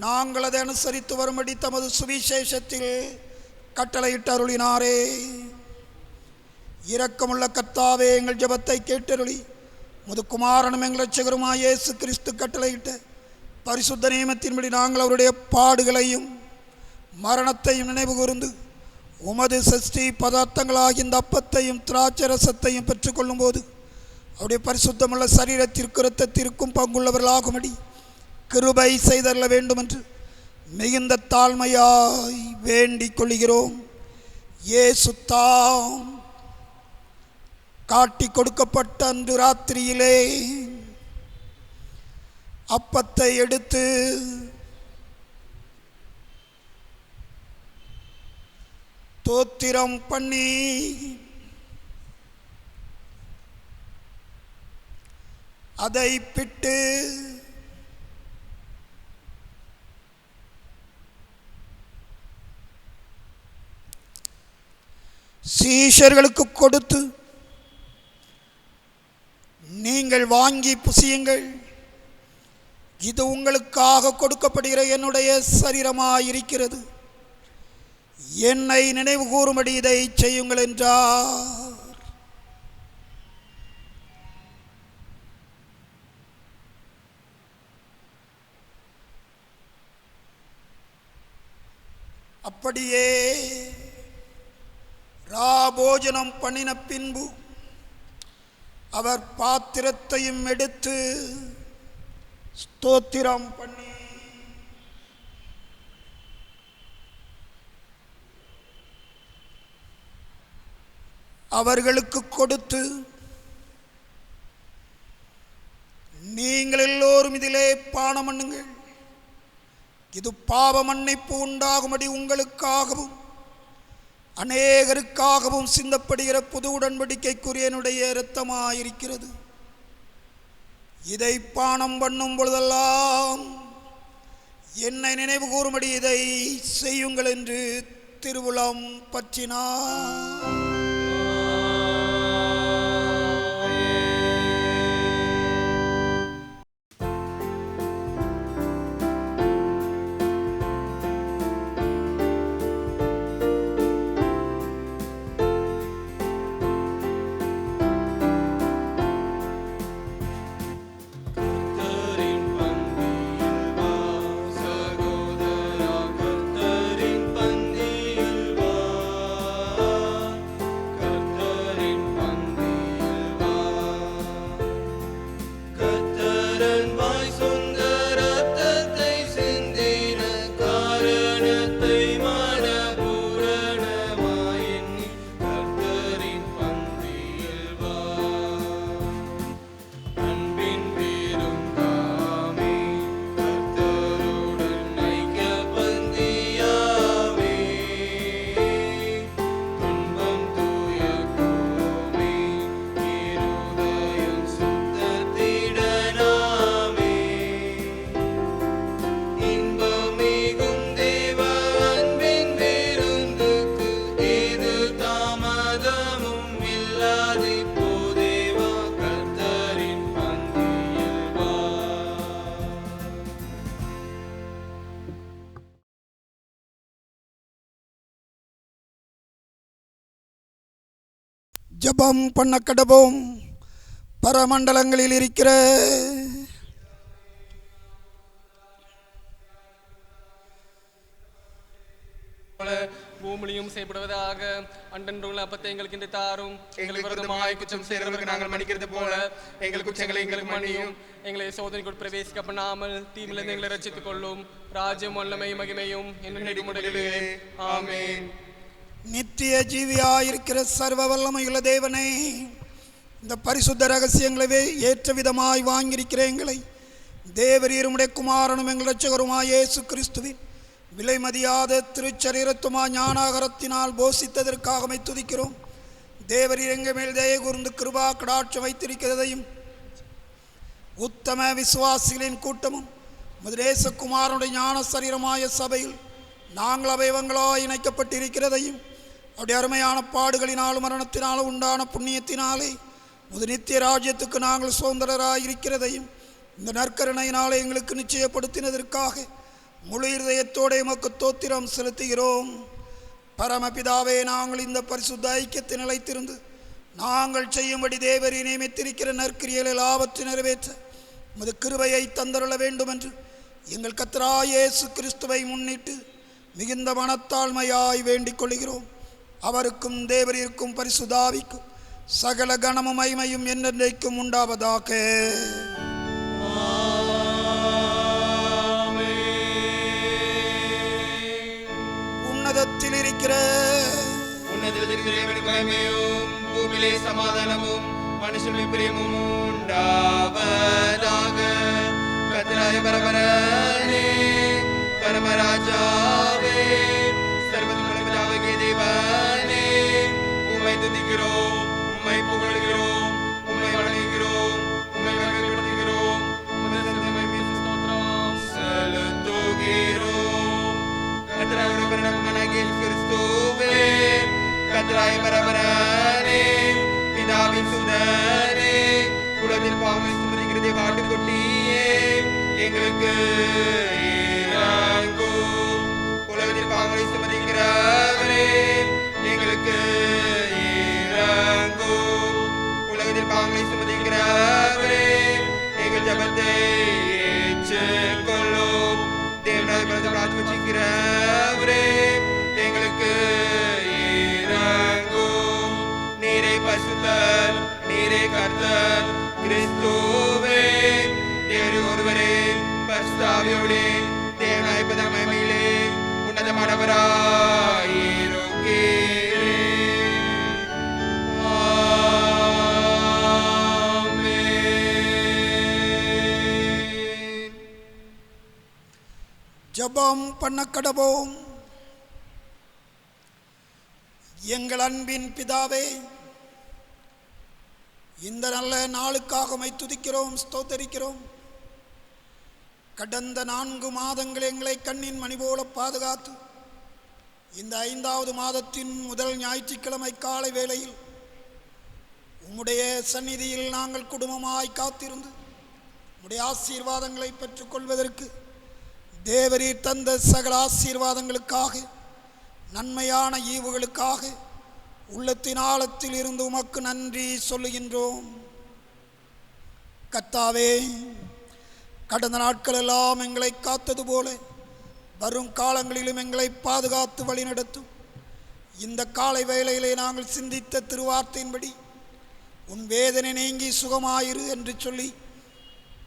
நாங்கள் அதை அனுசரித்து வரும்படி தமது சுவிசேஷத்தில் கட்டளையிட்டு அருளினாரே. இரக்கமுள்ள கர்த்தாவே, எங்கள் ஜெபத்தை கேட்டருளி முது குமாரனும் எங்கள் இரட்சகருமாய் இயேசு கிறிஸ்து கட்டளையிட்ட பரிசுத்த நியமத்தின்படி நாங்கள் அவருடைய பாடுகளையும் மரணத்தையும் நினைவு கூர்ந்து உமது சஷ்டி பதார்த்தங்களாகி இந்த அப்பத்தையும் திராட்சரசத்தையும் பெற்றுக்கொள்ளும் போது அவருடைய பரிசுத்தமுள்ள சரீரத்திற்கு இரத்தத்திற்கும் பங்குள்ளவர்களாகும்படி கிருபை செய்தரல வேண்டும் என்று மிகுந்த தாழ்மையாய் வேண்டிக் கொள்கிறோம். இயேசு தாம் காட்டி கொடுக்கப்பட்ட அன்று ராத்திரியிலே அப்பத்தை எடுத்து ஸ்தோத்திரம் பண்ணி அதை பிட்டு சீஷர்களுக்கு கொடுத்து, நீங்கள் வாங்கி புசியுங்கள், இது உங்களுக்காக கொடுக்கப்படுகிற என்னுடைய சரீரமாயிருக்கிறது, என்னை நினைவு கூறும்படி இதை செய்யுங்கள் என்றார். அப்படியே ராபோஜனம் பண்ணின பின்பு அவர் பாத்திரத்தையும் எடுத்து ஸ்தோத்திரம் பண்ணி அவர்களுக்கு கொடுத்து, நீங்கள் எல்லோரும் இதிலே பானம் பண்ணுங்கள், இது பாவ மன்னிப்பு உண்டாகும்படி உங்களுக்காகவும் அநேகருக்காகவும் சிந்தப்படுகிற புது உடன்படிக்கைக்குரிய என்னுடைய இரத்தமாயிருக்கிறது. இதை பானம் பண்ணும் பொழுதெல்லாம் என்னை நினைவு கூறும்படி இதை செய்யுங்கள் என்று திருவுளம் பற்றினார். ஜெபம் பண்ண கடவோம். பரமண்டலங்களில் இருக்கிற பூமியும் செய்யப்படுவதாக. அன்றன்றுள்ள அப்பத்தை எங்களுக்கு இன்று தாரும். எங்களுக்கு விரோதமாய் குற்றம் செய்கிறவர்களுக்கு நாங்கள் மன்னிக்கிறது போல எங்கள் குற்றங்களை எங்களுக்கு மன்னியும். எங்களை சோதனைக்குள் பிரவேசிக்க பண்ணாமல் தீமிலிருந்து எங்களை ரட்சித்துக் கொள்ளும். ராஜ்யம் வல்லமை மகிமையும் என்னும் உடையவே. ஆமென். நித்திய ஜீவியாயிருக்கிற சர்வ வல்லமையுள்ள தேவனே, இந்த பரிசுத்த ரகசியங்களவே ஏற்ற விதமாய் வாங்கியிருக்கிற எங்களை தேவரீர் உம்முடைய குமாரனும் எங்கள் இரட்சகருமாய் இயேசு கிறிஸ்துவின் விலை மதியாத திருச்சரீரத்துமா ஞானாகரத்தினால் போஷித்ததற்காக துதிக்கிறோம். தேவரீர் எங்கள் மேல் தயை கூர்ந்து கிருபா கடாட்சம் வைத்திருக்கிறதையும் உத்தம விசுவாசிகளின் கூட்டமும் முதலேசகுமாரனுடைய ஞான சரீரமாய சபையில் நாங்கள் அவயவங்களாய் இணைக்கப்பட்டிருக்கிறதையும் அவருடைய அருமையான பாடுகளினாலும் மரணத்தினாலும் உண்டான புண்ணியத்தினாலே முது நித்திய ராஜ்யத்துக்கு நாங்கள் சுதந்திரராக இருக்கிறதையும் இந்த நற்கருணையினாலே எங்களுக்கு நிச்சயப்படுத்தினதற்காக முழு இருதயத்தோடு எமக்கு தோத்திரம் செலுத்துகிறோம். பரமபிதாவே, நாங்கள் இந்த பரிசுத்த ஐக்கியத்தை நிலைத்திருந்து நாங்கள் செய்யும்படி தேவரை நியமித்திருக்கிற நற்கிரியலை லாபத்தை நிறைவேற்ற உமது கிருபையை தந்தருள வேண்டும் என்று எங்கள் கர்த்தராகிய இயேசு கிறிஸ்துவை முன்னிட்டு மிகுந்த மனத்தாழ்மையாய் வேண்டிக் கொள்கிறோம். அவருக்கும் தேவரிற்கும் பரிசுத்த ஆவிக்கும் சகல கனமும் மகிமையும் என்றென்றைக்கும் உண்டாவதாக. உன்னதத்தில் இருக்கிற மகிமையும் பூமியிலே சமாதானமும் மனுஷனும் பிரியமும் உண்டாவதாக. கர்த்தராய பரபரனே, பரமராஜாவே, சர்வத்துள்ள பிதாவாகிய தேவனே, உம்மை துதிக்கிறோம், உம்மை புகழ்கிறோம், உம்மை வணங்குகிறோம், உம்மை மகிமைப்படுத்துகிறோம், உம்மை ஸ்தோத்திரம் செலுத்துகிறோம். கர்த்தராய பரமராஜாகிய கிறிஸ்துவே, கர்த்தராய பரபரனே, பிதாவின் சுதனே, உலகில் பாவங்களை சுமக்கிற ஆட்டுக்குட்டியே, எங்களுக்கு இறங்கும். உலகத்தில் பாவங்களை சுமக்கிறவரே, எங்களுக்கு இறங்கும். உலகத்தில் பாவங்களை சுமக்கிறவரே, எங்கள் ஜெபத்தை ஏற்றுக்கொள்ளும். தேவனாய் பிரார்த்திக்கிறவரே, எங்களுக்கு இறங்கும். நீரே பரிசுத்தர், நீரே கர்த்தர் கிறிஸ்துவே, தேவரே ஒருவரே, பரிசுத்த ஆவியோடே தேவனாய் பிதா மகிமையிலே உன்னதமானவராய் இருக்கிறீர். ஆமென். ஜெபம் பண்ண கடவோம். எங்கள் அன்பின் பிதாவே, இந்த நல்ல நாளுக்காக உம்மை துதிக்கிறோம், ஸ்தோத்தரிக்கிறோம். கடந்த 4 மாதங்கள் எங்களை கண்ணின் மணி போல பாதுகாத்து இந்த 5வது மாதத்தின் முதல் ஞாயிற்றுக்கிழமை காலை வேளையில் உம்முடைய சந்நிதியில் நாங்கள் குடும்பமாய் காத்திருந்து உம்முடைய ஆசீர்வாதங்களை பெற்றுக்கொள்வதற்கு தேவரீர் தந்த சகல ஆசீர்வாதங்களுக்காக, நன்மையான ஈவுகளுக்காக உள்ளத்தின் ஆழத்தில் இருந்து உமக்கு நன்றி சொல்லுகின்றோம். கர்த்தாவே, கடந்த நாட்களெல்லாம் எங்களை காத்தது போல வரும் காலங்களிலும் எங்களை பாதுகாத்து வழிநடத்தும். இந்த காலை வேளையிலே நாங்கள் சிந்தித்த திருவார்த்தையின்படி உன் வேதனை நீங்கி சுகமாயிரு என்று சொல்லி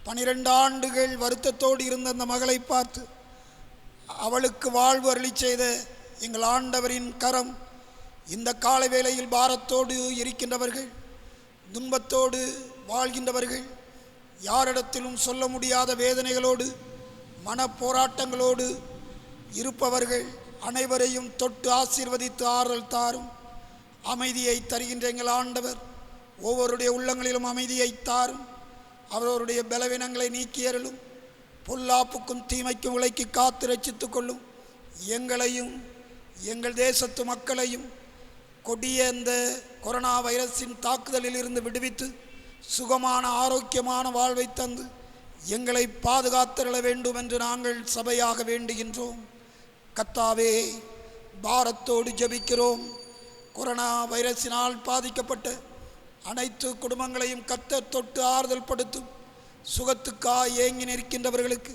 12 ஆண்டுகள் வருத்தத்தோடு இருந்த அந்த மகளை பார்த்து அவளுக்கு வாழ்வு அருளி செய்த எங்கள் ஆண்டவரின் கரம் இந்த காலை வேளையில் பாரத்தோடு இருக்கின்றவர்கள், துன்பத்தோடு வாழ்கின்றவர்கள், யாரிடத்திலும் சொல்ல முடியாத வேதனைகளோடு மனப்போராட்டங்களோடு இருப்பவர்கள் அனைவரையும் தொட்டு ஆசீர்வதித்து ஆறுதல் தாரும். அமைதியை தருகின்ற எங்கள் ஆண்டவர் ஒவ்வொருடைய உள்ளங்களிலும் அமைதியை தாரும். அவர்களுடைய பலவீனங்களை நீக்கியருளும். பொல்லாப்புக்கும் தீமைக்கும் விலைக்கு காத்து ரட்சித்துக் கொள்ளும். எங்களையும் எங்கள் தேசத்து மக்களையும் கொடிய இந்த கொரோனா வைரஸின் தாக்குதலில் இருந்து விடுவித்து சுகமான ஆரோக்கியமான வாழ்வை தந்து எங்களை பாதுகாத்தருள வேண்டும் என்று நாங்கள் சபையாக வேண்டுகின்றோம். கர்த்தாவே, பாரத்தோடு ஜெபிக்கிறோம். கொரோனா வைரஸினால் பாதிக்கப்பட்ட அனைத்து குடும்பங்களையும் கர்த்தர் தொட்டு ஆறுதல் படுத்தும். சுகத்துக்காய் ஏங்கி நிற்கின்றவர்களுக்கு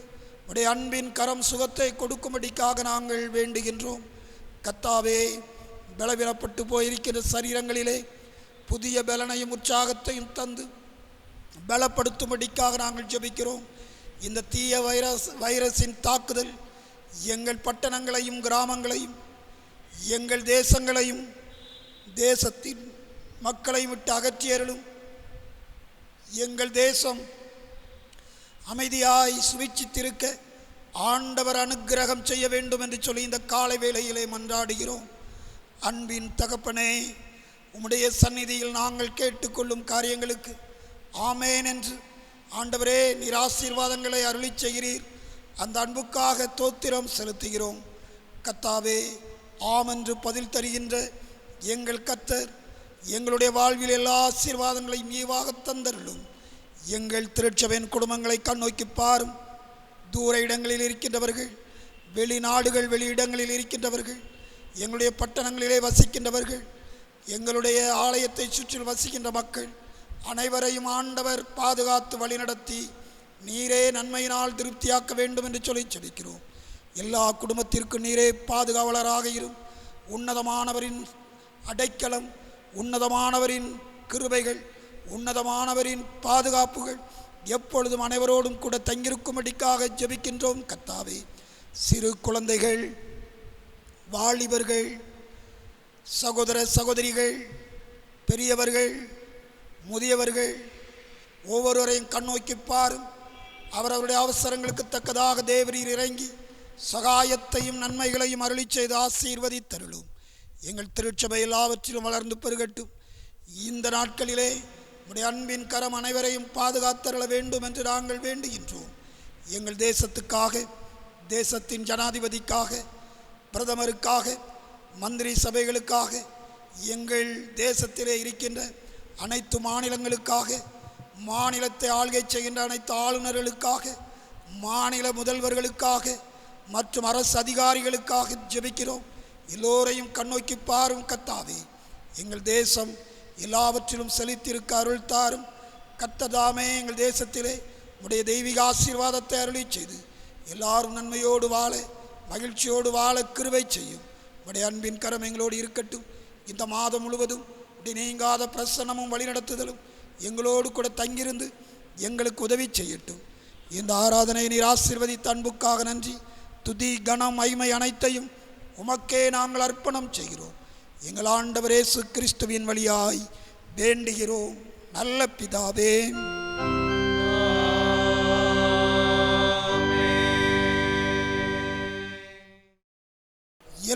உடைய அன்பின் கரம் சுகத்தை கொடுக்கும்படிக்காக நாங்கள் வேண்டுகின்றோம். கர்த்தாவே, பலவீனப்பட்டு போயிருக்கிற சரீரங்களிலே புதிய பலனையும் உற்சாகத்தையும் தந்து பலப்படுத்தும்படிக்காக நாங்கள் ஜெபிக்கிறோம். இந்த தீய வைரஸின் தாக்குதல் எங்கள் பட்டணங்களையும் கிராமங்களையும் எங்கள் தேசங்களையும் தேசத்தின் மக்களை விட்டு அகற்றியருளும். எங்கள் தேசம் அமைதியாய் சுவிச்சித்திருக்க ஆண்டவர் அனுக்கிரகம் செய்ய வேண்டும் என்று சொல்லி இந்த காலை வேளையிலே மன்றாடுகிறோம். அன்பின் தகப்பனே, உம்முடைய சந்நிதியில் நாங்கள் கேட்டுக்கொள்ளும் காரியங்களுக்கு ஆமேன் என்று ஆண்டவரே நீர் ஆசீர்வாதங்களை அருளி செய்கிறீர். அந்த அன்புக்காக தோத்திரம் செலுத்துகிறோம். கர்த்தாவே, ஆம் என்று பதில் தருகின்ற எங்கள் கர்த்தர் எங்களுடைய வாழ்வில் எல்லா ஆசீர்வாதங்களையும் ஈவாக தந்தருளும். எங்கள் திருச்சபையின் குடும்பங்களை கண்ணோக்கி பாரும். தூர இடங்களில் இருக்கின்றவர்கள், வெளிநாடுகள் வெளியிடங்களில் இருக்கின்றவர்கள், எங்களுடைய பட்டணங்களிலே வசிக்கின்றவர்கள், எங்களுடைய ஆலயத்தை சுற்றி வசிக்கின்ற மக்கள் அனைவரையும் ஆண்டவர் பாதுகாத்து வழிநடத்தி நீரே நன்மையினால் திருப்தியாக்க வேண்டும் என்று சொல்லி செபிக்கிறோம். எல்லா குடும்பத்திற்கும் நீரே பாதுகாவலராக இரும். உன்னதமானவரின் அடைக்கலம், உன்னதமானவரின் கிருபைகள், உன்னதமானவரின் பாதுகாப்புகள் எப்பொழுதும் அனைவரோடும் கூட தங்கியிருக்கும்படிக்காக ஜெபிக்கின்றோம். கர்த்தாவே, சிறு குழந்தைகள், வாலிபர்கள், சகோதர சகோதரிகள், பெரியவர்கள், முதியவர்கள் ஒவ்வொருவரையும் கண்ணோக்கி பாரும். அவரவருடைய அவசரங்களுக்கு தக்கதாக தேவரீர் இறங்கி சகாயத்தையும் நன்மைகளையும் அருளி செய்து ஆசீர்வதித்தருளும். எங்கள் திருச்சபை எல்லாவற்றிலும் வளர்ந்து பெருகட்டும். இந்த நாட்களிலே உடைய அன்பின் கரம் அனைவரையும் பாதுகாத்தருள வேண்டும் என்று நாங்கள் வேண்டுகின்றோம். எங்கள் தேசத்துக்காக, தேசத்தின் ஜனாதிபதிக்காக, பிரதமருக்காக, மந்திரி சபைகளுக்காக, எங்கள் தேசத்திலே இருக்கின்ற அனைத்து மாநிலங்களுக்காக, மாநிலத்தை ஆள்கை செய்கின்ற அனைத்து ஆளுநர்களுக்காக, மாநில முதல்வர்களுக்காக மற்றும் அரசு அதிகாரிகளுக்காக ஜெபிக்கிறோம். எல்லோரையும் கண்ணோக்கி பாரும். கர்த்தாவே, எங்கள் தேசம் எல்லாவற்றிலும் செழித்திருக்க அருள் தாரும். கர்த்ததாமே எங்கள் தேசத்திலே உடைய தெய்வீக ஆசீர்வாதத்தை அருளி செய்து எல்லாரும் நன்மையோடு வாழ, மகிழ்ச்சியோடு வாழ கிருபை செய்யும். உடைய அன்பின் கரம் எங்களோடு இருக்கட்டும். இந்த மாதம் முழுவதும் உடைய நீங்காத பிரசன்னமும் வழிநடத்துதலும் எங்களோடு கூட தங்கியிருந்து எங்களுக்கு உதவி செய்யட்டும். இந்த ஆராதனை நீர் ஆசீர்வதித்த அன்புக்காக நன்றி. துதி, கனம், மகிமை அனைத்தையும் உமக்கே நாங்கள் அர்ப்பணம் செய்கிறோம். எங்கள் ஆண்டவர் இயேசு கிறிஸ்துவின் வழியாய் வேண்டுகிறோம் நல்ல பிதாவே.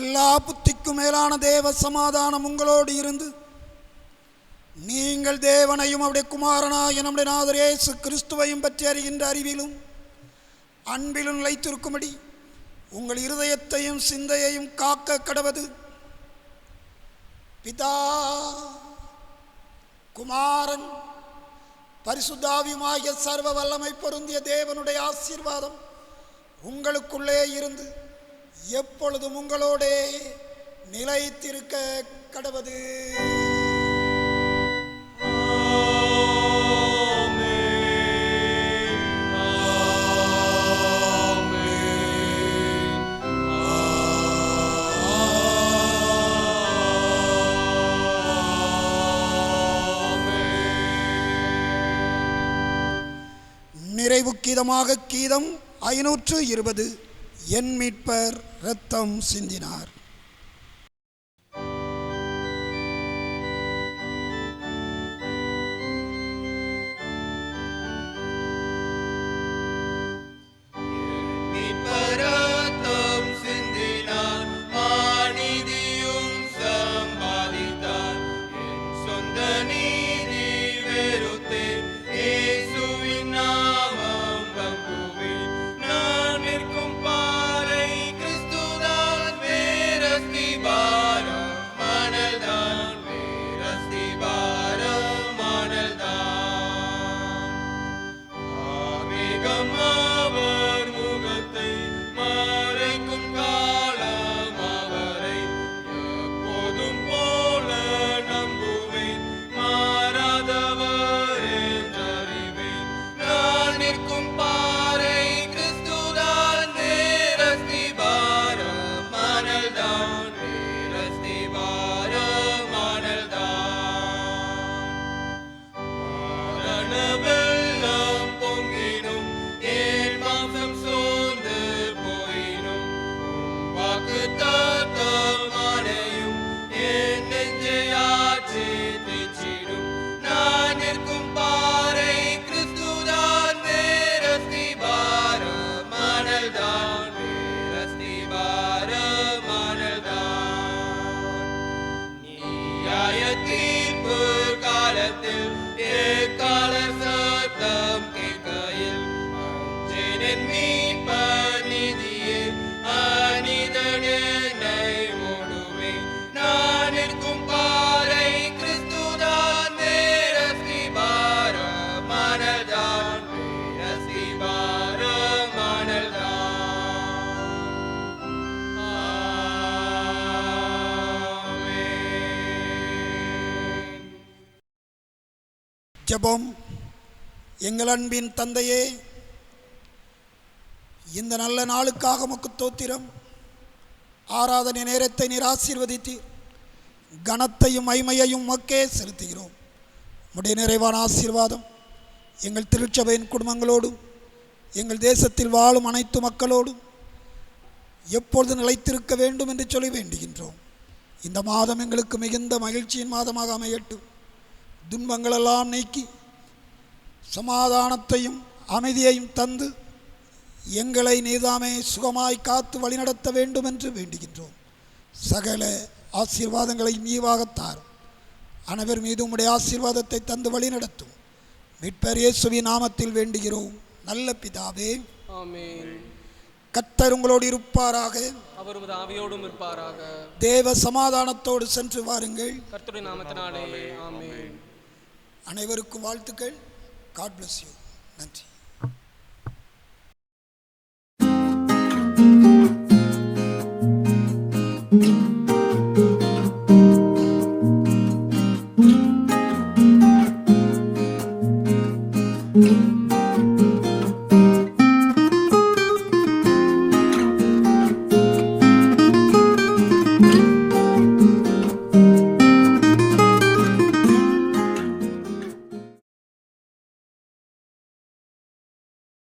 எல்லா புத்திக்கும் மேலான தேவ சமாதானம் உங்களோடு இருந்து நீங்கள் தேவனையும் அவருடைய குமாரனாகிய நம்முடைய நாதர் இயேசு கிறிஸ்துவையும் பற்றி அறிகின்ற அறிவிலும் அன்பிலும் நிலைத்திருக்கும்படி உங்கள் இருதயத்தையும் சிந்தையையும் காக்க கடவது. பிதா, குமாரன், பரிசுத்தாவியுமாகிய சர்வ வல்லமை பொருந்திய தேவனுடைய ஆசீர்வாதம் உங்களுக்குள்ளே இருந்து எப்பொழுதும் உங்களோடே நிலைத்திருக்க கடவது. நிறைவு கீதமாக கீதம் 520 என் மீட்பர் இரத்தம் சிந்தினார். நான் நிற்கும் பாறை கிறிஸ்துதான் வேற ஜெபம். எங்கள் அன்பின் தந்தையே, இந்த நல்ல நாளுக்காக உமக்கு ஸ்தோத்திரம். ஆராதனை நேரத்தை நீர் ஆசீர்வதித்தீர். கனத்தையும் மகிமையையும் உமக்கே செலுத்துகிறோம். உம்முடைய நிறைவான ஆசீர்வாதம் எங்கள் திருச்சபையின் குடும்பங்களோடும் எங்கள் தேசத்தில் வாழும் அனைத்து மக்களோடும் எப்பொழுது நிலைத்திருக்க வேண்டும் என்று சொல்லி வேண்டுகின்றோம். இந்த மாதம் எங்களுக்கு மிகுந்த மகிழ்ச்சியின் மாதமாக அமையட்டும். துன்பங்களெல்லாம் நீக்கி சமாதானத்தையும் அமைதியையும் தந்து எங்களை நீதாமே சுகமாய் காத்து வழிநடத்த வேண்டும் என்று வேண்டுகின்றோம். சகல ஆசீர்வாதங்களையும் ஈவாகத்தாரும். அனைவர் மீது உம்முடைய ஆசீர்வாதத்தை தந்து வழிநடத்தும். மீட்பர் இயேசுவின் நாமத்தில் வேண்டுகிறோம் நல்ல பிதாவே, ஆமென். கர்த்தர் உங்களோடு இருப்பாராக, அவர் உமது ஆவியோடும் இருப்பாராக. தேவ சமாதானத்தோடு சென்று வாருங்கள். கர்த்தருடைய நாமத்தினாலே ஆமென். அனைவருக்கும் வாழ்த்துக்கள். God bless you. நன்றி.